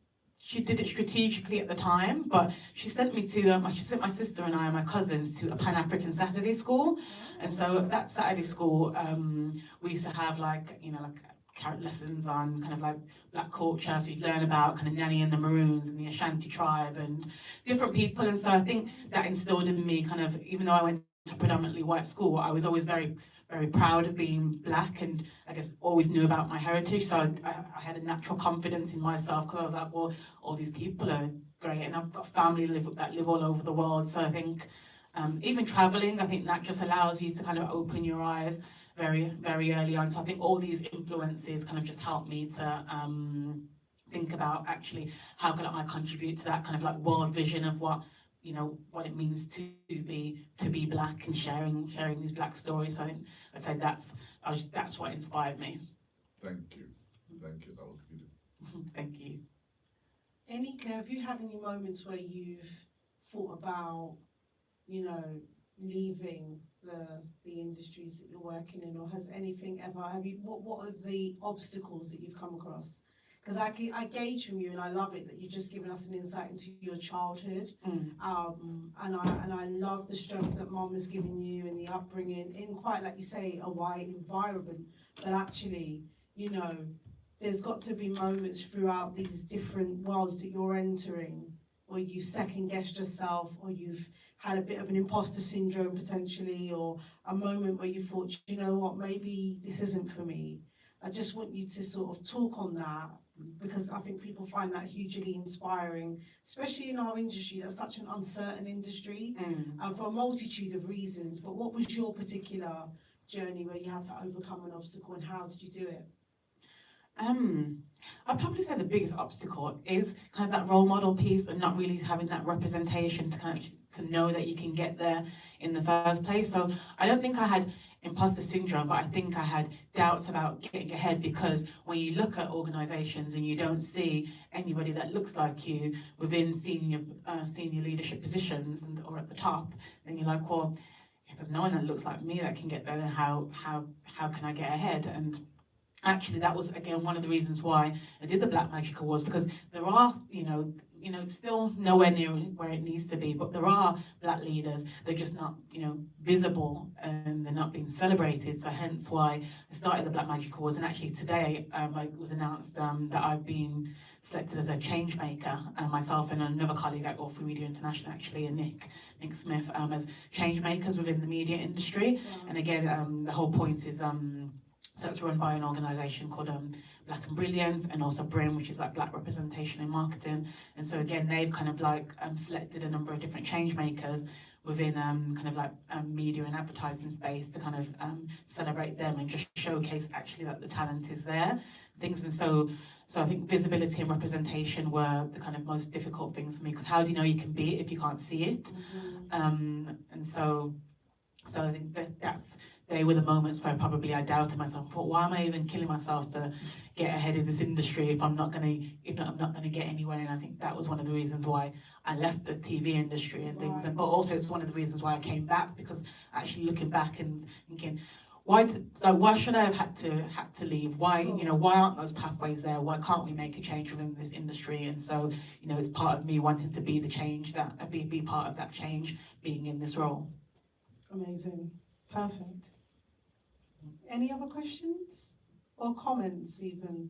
she did it strategically at the time, but she sent me to, she sent my sister and I and my cousins to a Pan-African Saturday school. And so at that Saturday school, we used to have like, you know, like carrot lessons on kind of like black culture. So you'd learn about kind of Nanny and the Maroons and the Ashanti tribe and different people. And so I think that instilled in me kind of, even though I went to predominantly white school, I was always very proud of being black, and I guess always knew about my heritage. So I had a natural confidence in myself, because I was like, well, all these people are great, and I've got family that live all over the world. So I think even traveling, I think that just allows you to kind of open your eyes very early on. So I think all these influences kind of just helped me to think about actually how can I contribute to that kind of like world vision of what, you know, what it means to be black, and sharing these black stories. So I think I'd say that's what inspired me. Thank you, that was beautiful. Thank you. Annika, have you had any moments where you've thought about, you know, leaving the industries that you're working in, or has anything ever, what are the obstacles that you've come across? Because I gauge from you, and I love it that you've just given us an insight into your childhood, and I love the strength that Mum has given you and the upbringing in, quite like you say, a white environment. But actually, you know, there's got to be moments throughout these different worlds that you're entering where you've second-guessed yourself, or you've had a bit of an imposter syndrome potentially, or a moment where you thought, you know what, maybe this isn't for me. I just want you to sort of talk on that, because I think people find that hugely inspiring, especially in our industry. That's such an uncertain industry, for a multitude of reasons. But what was your particular journey where you had to overcome an obstacle, and how did you do it? I'd probably say the biggest obstacle is kind of that role model piece, and not really having that representation to kind of to know that you can get there in the first place. So I don't think I had imposter syndrome, but I think I had doubts about getting ahead, because when you look at organisations and you don't see anybody that looks like you within senior leadership positions or at the top, then you're like, well, if there's no one that looks like me that can get there, then how can I get ahead? And actually, that was, again, one of the reasons why I did the Black Magic Awards, because there are, you know, it's still nowhere near where it needs to be, but there are black leaders. They're just not, you know, visible, and they're not being celebrated. So hence why I started the Black Magic Awards. And actually today, it was announced that I've been selected as a change maker, myself and another colleague at All3Media International, actually, and Nick Smith, as change makers within the media industry. Wow. And again, the whole point is, so it's run by an organisation called Black and Brilliant, and also BRIM, which is like Black Representation in Marketing. And so again, they've kind of like selected a number of different change makers within kind of like media and advertising space to kind of celebrate them and just showcase actually that the talent is there. And so I think visibility and representation were the kind of most difficult things for me, because how do you know you can be it if you can't see it? And so I think they were the moments where I doubted myself. Thought, why am I even killing myself to get ahead in this industry if I'm not gonna get anywhere? And I think that was one of the reasons why I left the TV industry and things. But also it's one of the reasons why I came back, because actually looking back and thinking, why should I have had to leave? Why, you know, why aren't those pathways there? Why can't we make a change within this industry? And so, you know, it's part of me wanting to be the change, that be part of that change, being in this role. Amazing. Perfect. Any other questions or comments even?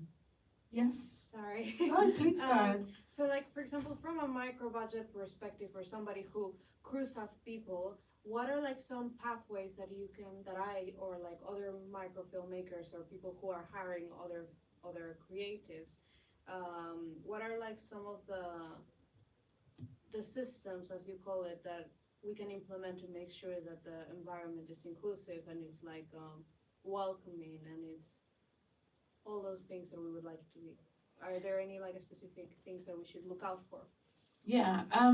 Yes? Sorry. No, please go ahead. So like, for example, from a micro budget perspective, for somebody who crews have people, what are like some pathways that I or like other micro filmmakers or people who are hiring other creatives, what are like some of the systems, as you call it, that we can implement to make sure that the environment is inclusive and it's like welcoming, and it's all those things that we would like to be? Are there any like specific things that we should look out for? Yeah, I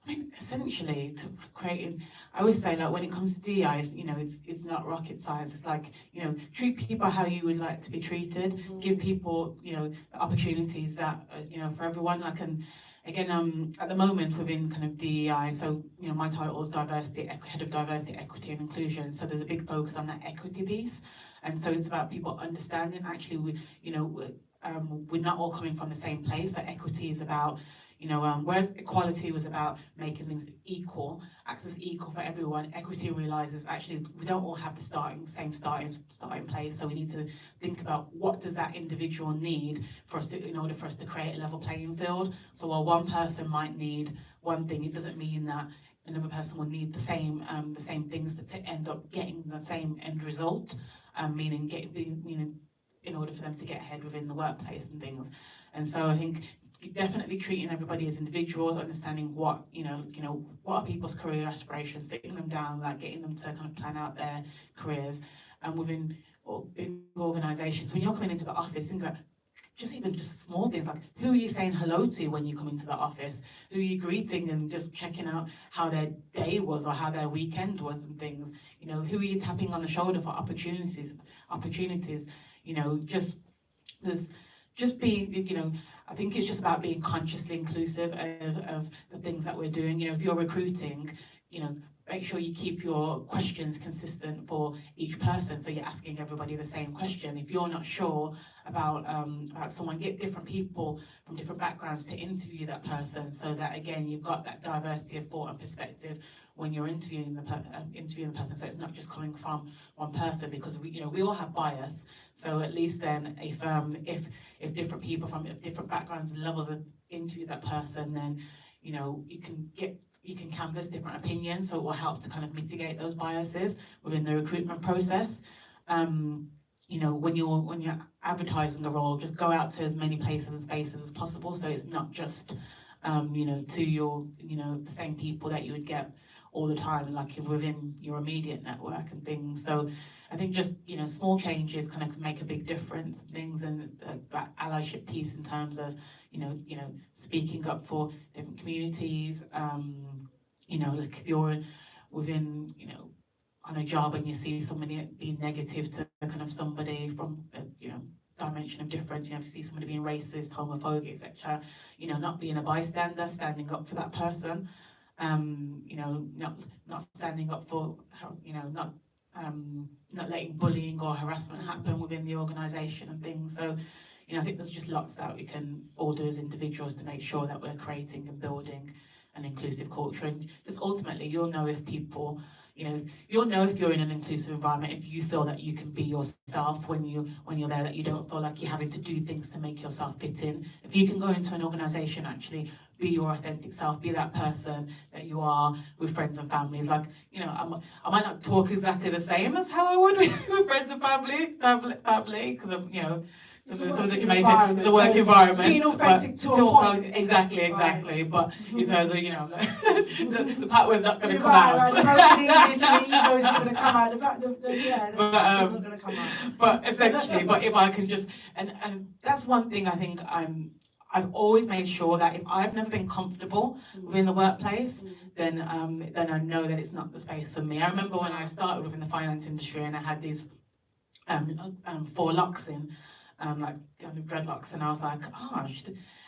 mean, essentially, to creating, I always say, like, when it comes to DEI, you know, it's not rocket science. It's like, you know, treat people how you would like to be treated. Give people, you know, opportunities that, you know, for everyone. Like, and again, at the moment within kind of DEI, so, you know, my title is Head of Diversity, Equity and Inclusion. So there's a big focus on that equity piece. And so it's about people understanding, actually, you know, we're not all coming from the same place. So equity is about, whereas equality was about making things equal, access equal for everyone, equity realizes actually we don't all have the same starting place. So we need to think about what does that individual need in order for us to create a level playing field. So while one person might need one thing, it doesn't mean that another person will need the same things to end up getting the same end result. Meaning in order for them to get ahead within the workplace and things. And so I think definitely treating everybody as individuals, understanding what are people's career aspirations, sitting them down, like getting them to kind of plan out their careers. And within big organisations, when you're coming into the office, think about just small things like who are you saying hello to when you come into the office, who are you greeting, and just checking out how their day was or how their weekend was and things. Who are you tapping on the shoulder for opportunities. Just be, I think it's just about being consciously inclusive of the things that we're doing. If you're recruiting, make sure you keep your questions consistent for each person, so you're asking everybody the same question. If you're not sure about someone, get different people from different backgrounds to interview that person, so that again you've got that diversity of thought and perspective when you're interviewing the person, so it's not just coming from one person, because we all have bias. So at least then if different people from different backgrounds and levels of interview that person, then you can canvass different opinions, so it will help to kind of mitigate those biases within the recruitment process. When you're advertising a role, just go out to as many places and spaces as possible, so it's not just to your the same people that you would get all the time, like within your immediate network and things. So I think just small changes kind of make a big difference. Things, and that allyship piece in terms of speaking up for different communities. Like if you're within on a job and you see somebody being negative to kind of somebody from dimension of difference, if you see somebody being racist, homophobic, etc., not being a bystander, standing up for that person. Not standing up for not letting bullying or harassment happen within the organisation and things. So I think there's just lots that we can all do as individuals to make sure that we're creating and building an inclusive culture. And just ultimately, you'll know if people, you'll know if you're in an inclusive environment, if you feel that you can be yourself when you're there, that you don't feel like you're having to do things to make yourself fit in. If you can go into an organisation, actually be your authentic self, be that person that you are with friends and families. Like, I might not talk exactly the same as how I would with friends and family, because I'm, some of the Jamaican, it's a work environment. Being authentic to a point. Exactly. Right. But in terms of, the part was not going to come out. out. Broken English and the ego is not going to come out. The patch is not going to come out. But essentially, if I can just, and that's one thing I think I've always made sure that if I've never been comfortable within the workplace, then I know that it's not the space for me. I remember when I started within the finance industry and I had these 4 locks in, like dreadlocks, and I was like,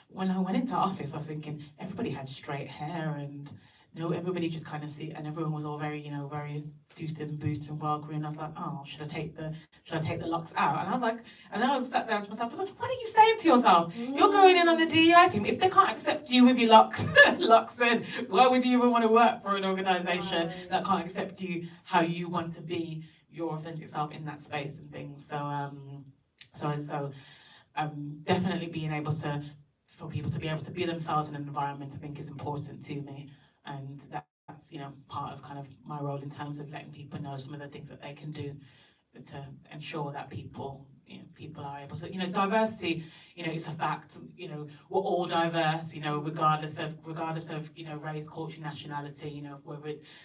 when I went into office, I was thinking everybody had straight hair and everybody just kind of and everyone was all very, very suited and booted and well groomed. I was like, should I take the locks out? And I was like, and then I sat down to myself, I was like, what are you saying to yourself? You're going in on the DEI team. If they can't accept you with your locks, then why would you even want to work for an organisation that can't accept you how you want to be your authentic self in that space and things? So definitely being able for people to be able to be themselves in an environment, I think, is important to me. And that's part of kind of my role in terms of letting people know some of the things that they can do to ensure that people are able to, diversity, it's a fact. We're all diverse, regardless of race, culture, nationality,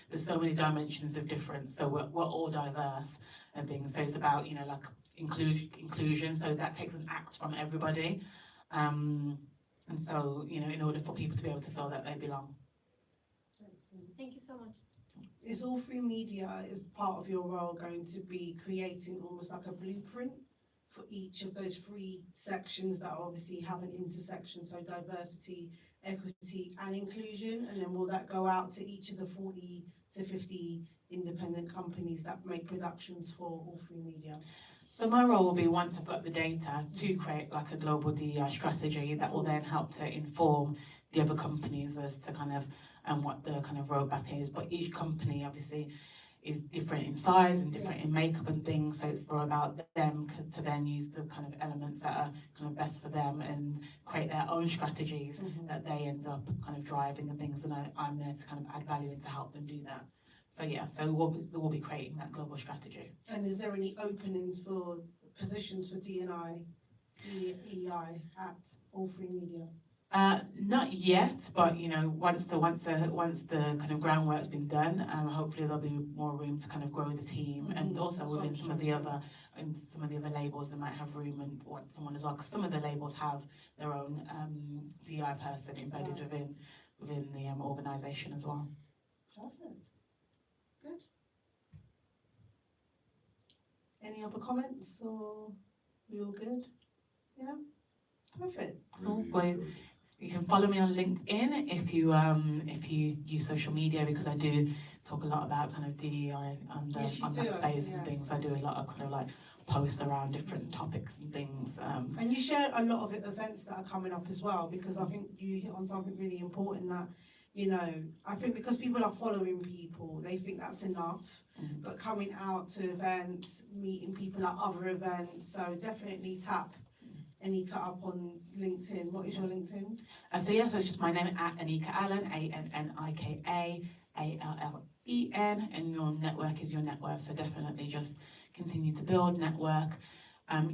there's so many dimensions of difference, so we're all diverse and things. So it's about like inclusion, so that takes an act from everybody, and so in order for people to be able to feel that they belong. Thank you so much. Is All3Media, is part of your role going to be creating almost like a blueprint for each of those 3 sections that obviously have an intersection, so diversity, equity and inclusion, and then will that go out to each of the 40 to 50 independent companies that make productions for All3Media? So my role will be, once I've got the data, to create like a global DEI strategy that will then help to inform the other companies as to kind of what the kind of roadmap is. But each company obviously is different in size and different in makeup and things, so it's more about them to then use the kind of elements that are kind of best for them and create their own strategies that they end up kind of driving and things, and I'm there to kind of add value and to help them do that. So yeah, so we'll be creating that global strategy. And is there any openings for positions for DEI at All3Media? Not yet, but you know, once the kind of groundwork's been done, hopefully there'll be more room to kind of grow the team, and also within some of the other labels, they might have room and want someone as well, because some of the labels have their own DI person embedded within the organisation as well. Perfect. Good. Any other comments, or we all good? Yeah. Perfect. Cool. Really Well, enjoyed it. you can follow me on LinkedIn if you use social media, because I do talk a lot about kind of DEI on Yes, you that do, space and yes. things. I do a lot of kind of like posts around different topics and things. And you share a lot of events that are coming up as well, because I think you hit on something really important that, you know, I think because people are following people, they think that's enough. Mhm. But coming out to events, meeting people at other events, so definitely tap Annika up on LinkedIn. What is your LinkedIn? So yeah, so it's just my name at Annika Allen, ANNIKA ALLEN, and your network is your net worth. So definitely just continue to build network.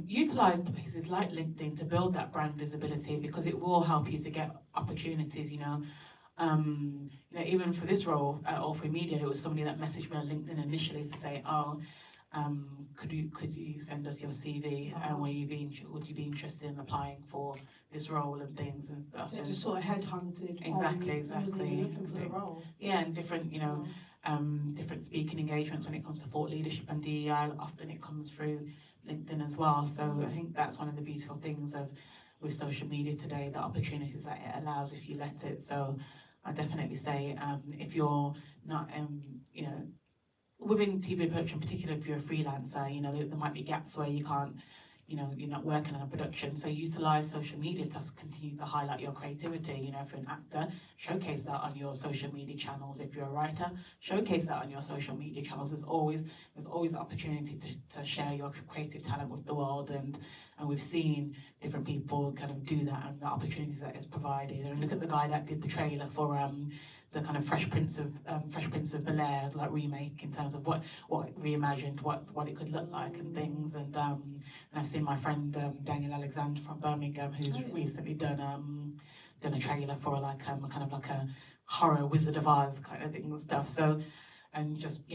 Utilize places like LinkedIn to build that brand visibility, because it will help you to get opportunities. You know, even for this role at All3Media, it was somebody that messaged me on LinkedIn initially to say, "Oh, could you send us your CV, and would you be interested in applying for this role and things and stuff?" So And just sort of headhunted. Exactly. Wasn't even looking for the role. yeah, and different, different speaking engagements when it comes to thought leadership and DEI. Often it comes through LinkedIn as well. So I think that's one of the beautiful things with social media today, the opportunities that it allows if you let it. So I definitely say, if you're not, within TV production, particularly if you're a freelancer, there might be gaps where you can't, you're not working on a production. So utilize social media to continue to highlight your creativity. If you're an actor, showcase that on your social media channels. If you're a writer, showcase that on your social media channels. There's always opportunity to share your creative talent with the world, and we've seen different people kind of do that, and the opportunities that is provided. And look at the guy that did the trailer for the kind of Fresh Prince of Bel-Air like remake, in terms of what reimagined what it could look like and things. And I've seen my friend Daniel Alexander from Birmingham, who's recently done a trailer for like kind of like a horror Wizard of Oz kind of thing and stuff. So, and just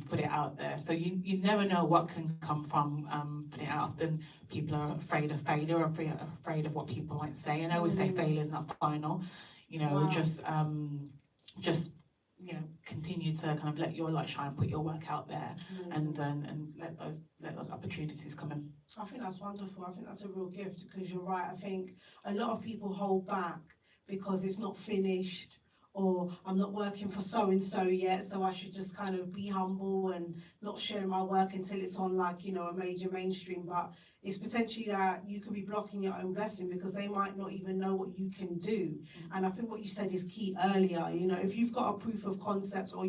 put it out there. So you never know what can come from putting it out. Often people are afraid of failure, or afraid of what people might say. And I always say failure is not final. Wow. Just continue to kind of let your light shine, put your work out there, and let those opportunities come in. I think that's wonderful. I think that's a real gift, because you're right. I think a lot of people hold back because it's not finished, or I'm not working for so and so yet, so I should just kind of be humble and not share my work until it's on like a major mainstream. But it's potentially that you could be blocking your own blessing, because they might not even know what you can do. And I think what you said is key earlier. If you've got a proof of concept, or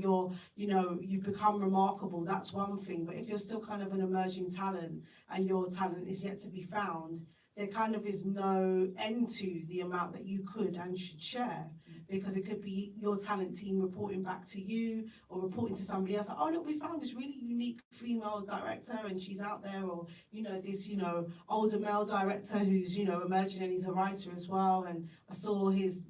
you've become remarkable, that's one thing. But if you're still kind of an emerging talent and your talent is yet to be found, there kind of is no end to the amount that you could and should share, because it could be your talent team reporting back to you, or reporting to somebody else, like, "Oh look, we found this really unique female director and she's out there," or this older male director who's emerging and he's a writer as well, and I saw his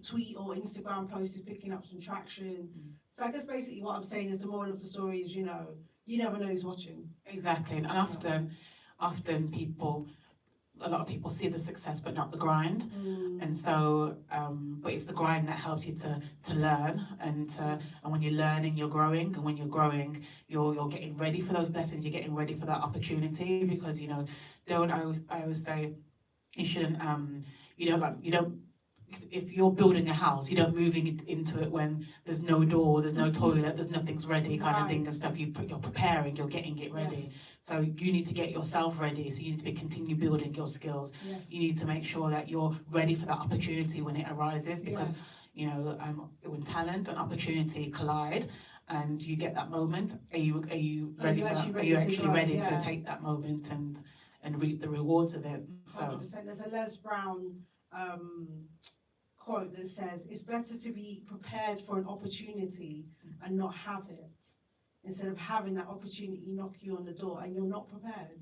tweet or Instagram post is picking up some traction. So I guess basically what I'm saying is, the moral of the story is you never know who's watching. Exactly. And often a lot of people see the success but not the grind. And so but it's the grind that helps you to learn, and when you're learning, you're growing, and when you're growing, you're getting ready for those blessings, you're getting ready for that opportunity. Because I always say, you shouldn't if you're building a house, you don't move into it when there's no door, there's no toilet, there's nothing's ready kind of thing and stuff. You're preparing, you're getting it ready. Yes. So you need to get yourself ready. So you need to continue building your skills. Yes. You need to make sure that you're ready for that opportunity when it arises, because Yes. you know, when talent and opportunity collide, and you get that moment, are you ready for that? Are you actually ready to take that moment and reap the rewards of it? 100%. There's a Les Brown quote that says, "It's better to be prepared for an opportunity and not have it, instead of having that opportunity knock you on the door and you're not prepared."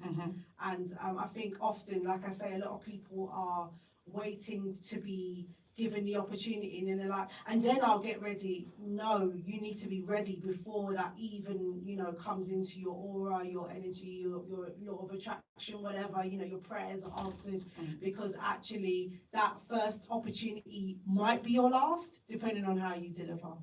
And I think often, like I say, a lot of people are waiting to be given the opportunity, and then they're like, and then I'll get ready. No, you need to be ready before that even, you know, comes into your aura, your energy, your law of attraction, whatever, you know, your prayers are answered, because actually that first opportunity might be your last, depending on how you deliver.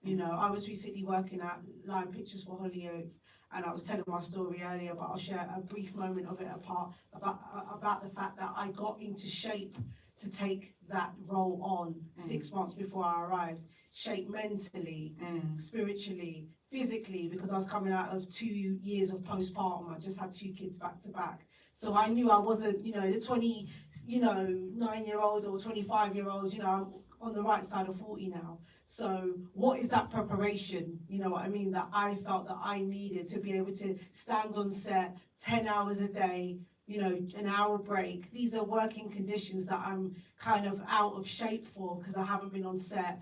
You know, I was recently working at Line Pictures for Hollyoaks, and I was telling my story earlier, but I'll share a brief moment of it about the fact that I got into shape to take that role on 6 months before I arrived. Shape mentally, spiritually, physically, because I was coming out of 2 years of postpartum. I just had 2 kids back to back. So I knew I wasn't, you know, the 9-year-old or 25-year-old, you know, I'm on the right side of 40 now. So what is that preparation, you know what I mean, that I felt that I needed to be able to stand on set 10 hours a day, you know, an hour break. These are working conditions that I'm kind of out of shape for, because I haven't been on set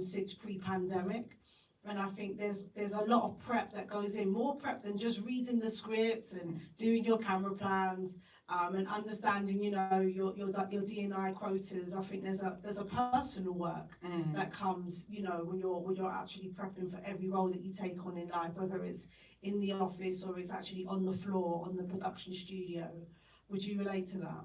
since pre-pandemic. And I think there's a lot of prep that goes in, more prep than just reading the script and doing your camera plans, and understanding, you know, your DEI quotas. I think there's a personal work that comes, you know, when you're actually prepping for every role that you take on in life, whether it's in the office or it's actually on the floor, on the production studio. Would you relate to that?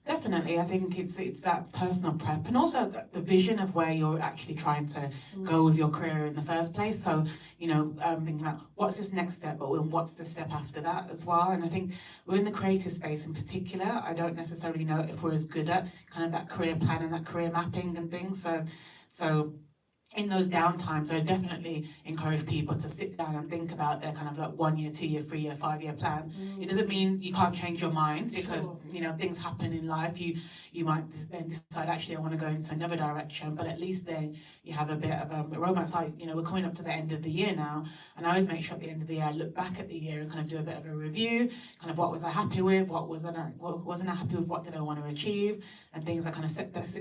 Definitely, I think it's that personal prep, and also the vision of where you're actually trying to go with your career in the first place. So, you know, thinking about what's this next step, but what's the step after that as well. And I think we're in the creative space in particular. I don't necessarily know if we're as good at kind of that career plan and that career mapping and things. So in those downtimes, I definitely encourage people to sit down and think about their kind of like 1 year, 2 year, 3 year, 5 year plan. It doesn't mean you can't change your mind, because you know, things happen in life. You might then decide, actually I want to go into another direction, but at least then you have a bit of a romance. Like, you know, we're coming up to the end of the year now, and I always make sure at the end of the year I look back at the year and kind of do a bit of a review, kind of what was I happy with, what wasn't I happy with, what did I want to achieve, and things. I kind of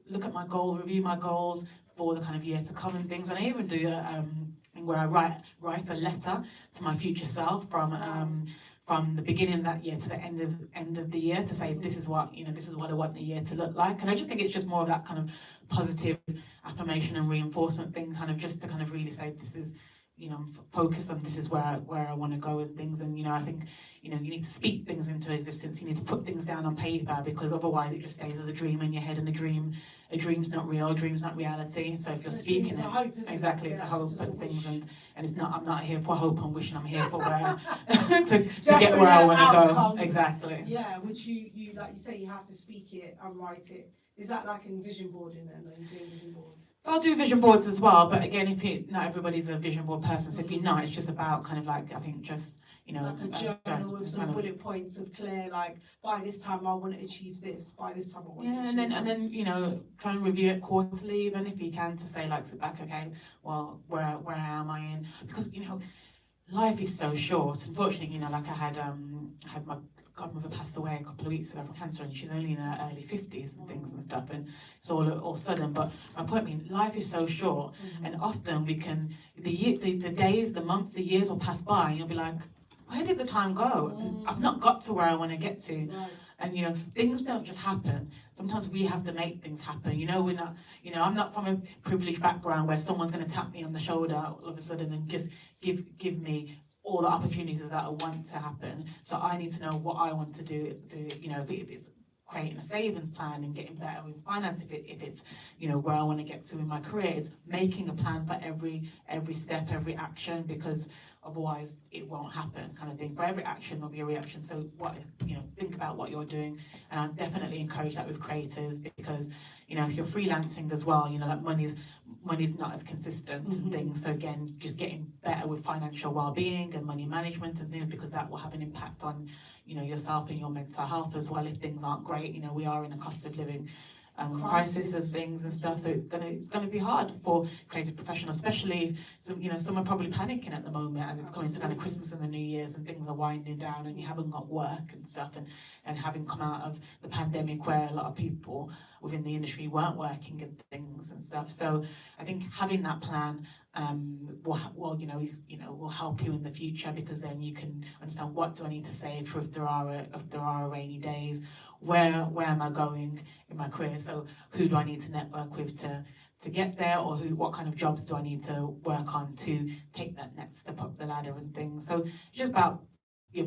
look at my goal, review my goals for the kind of year to come and things. And I even do where I write a letter to my future self from the beginning of that year to the end of the year, to say this is what, you know, this is what I want the year to look like. And I just think it's just more of that kind of positive affirmation and reinforcement thing, kind of just to kind of really say, this is, you know, focus on, this is where I want to go with things. And, you know, I think, you know, you need to speak things into existence. You need to put things down on paper, because otherwise it just stays as a dream in your head, and a dream's not real, a dream's not reality. So if you're speaking it, hope, exactly, it's a hope and things, and it's not, I'm not here for hope and wishing, I'm here for where to get where I want to go. Exactly. Yeah, which you like you say, you have to speak it and write it. Is that like in vision boarding then? Are you doing vision boards? So I'll do vision boards as well, but again, not everybody's a vision board person, so if you're not, it's just about kind of like, I think just, you know, like a journal with some bullet points of clear, like, by this time I want to achieve this, by this time I want to achieve that. and then you know, try and review it quarterly, even if you can, to say, like, sit back, okay, well, where am I in? Because, you know, life is so short. Unfortunately, you know, like I had my godmother passed away a couple of weeks ago from cancer, and she's only in her early 50s and things and stuff, and it's all sudden. But my point being, life is so short, and often we can, the days, the months, the years will pass by, and you'll be like, where did the time go? And I've not got to where I want to get to. Right. And, you know, things don't just happen. Sometimes we have to make things happen. You know, we're not, you know, I'm not from a privileged background where someone's going to tap me on the shoulder all of a sudden and just give me all the opportunities that I want to happen. So I need to know what I want to do, you know, if it's creating a savings plan and getting better with finance, if it's where I want to get to in my career, it's making a plan for every step, every action, because otherwise it won't happen, kind of thing. For every action there'll be a reaction. So think about what you're doing, and I definitely encourage that with creators, because if you're freelancing as well, that money's not as consistent and things. So again, just getting better with financial well-being and money management and things, because that will have an impact on yourself and your mental health as well if things aren't great. We are in a cost of living crisis and things and stuff, so it's gonna be hard for creative professionals, especially if some are probably panicking at the moment as it's coming to kind of Christmas and the New Year's and things are winding down and you haven't got work and stuff, and having come out of the pandemic where a lot of people within the industry weren't working and things and stuff. So I think having that plan will help you in the future, because then you can understand, what do I need to save for if there are rainy days, where am I going in my career, so who do I need to network with to get there, or what kind of jobs do I need to work on to take that next step up the ladder and things. So it's just about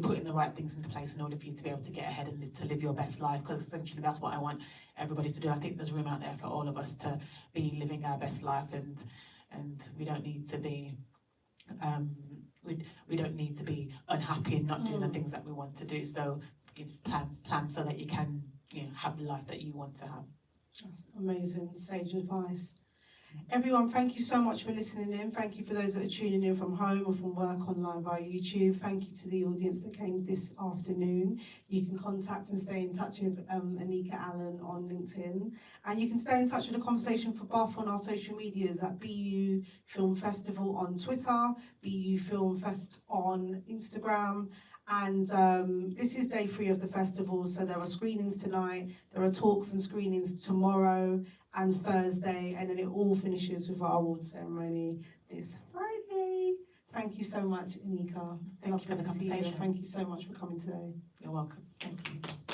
putting the right things into place in order for you to be able to get ahead and to live your best life, because essentially that's what I want everybody to do. I think there's room out there for all of us to be living our best life, and we don't need to be we don't need to be unhappy and not doing the things that we want to do. So plan so that you can have the life that you want to have. That's amazing, sage advice. Everyone, thank you so much for listening in. Thank you for those that are tuning in from home or from work online via YouTube. Thank you to the audience that came this afternoon. You can contact and stay in touch with Annika Allen on LinkedIn. And you can stay in touch with the conversation for Bath on our social medias at BU Film Festival on Twitter, BU Film Fest on Instagram. And this is day 3 of the festival, so there are screenings tonight, there are talks and screenings tomorrow and Thursday, and then it all finishes with our award ceremony this Friday. Thank you so much, Annika. Thank you for the conversation. Thank you so much for coming today. You're welcome. Thank you.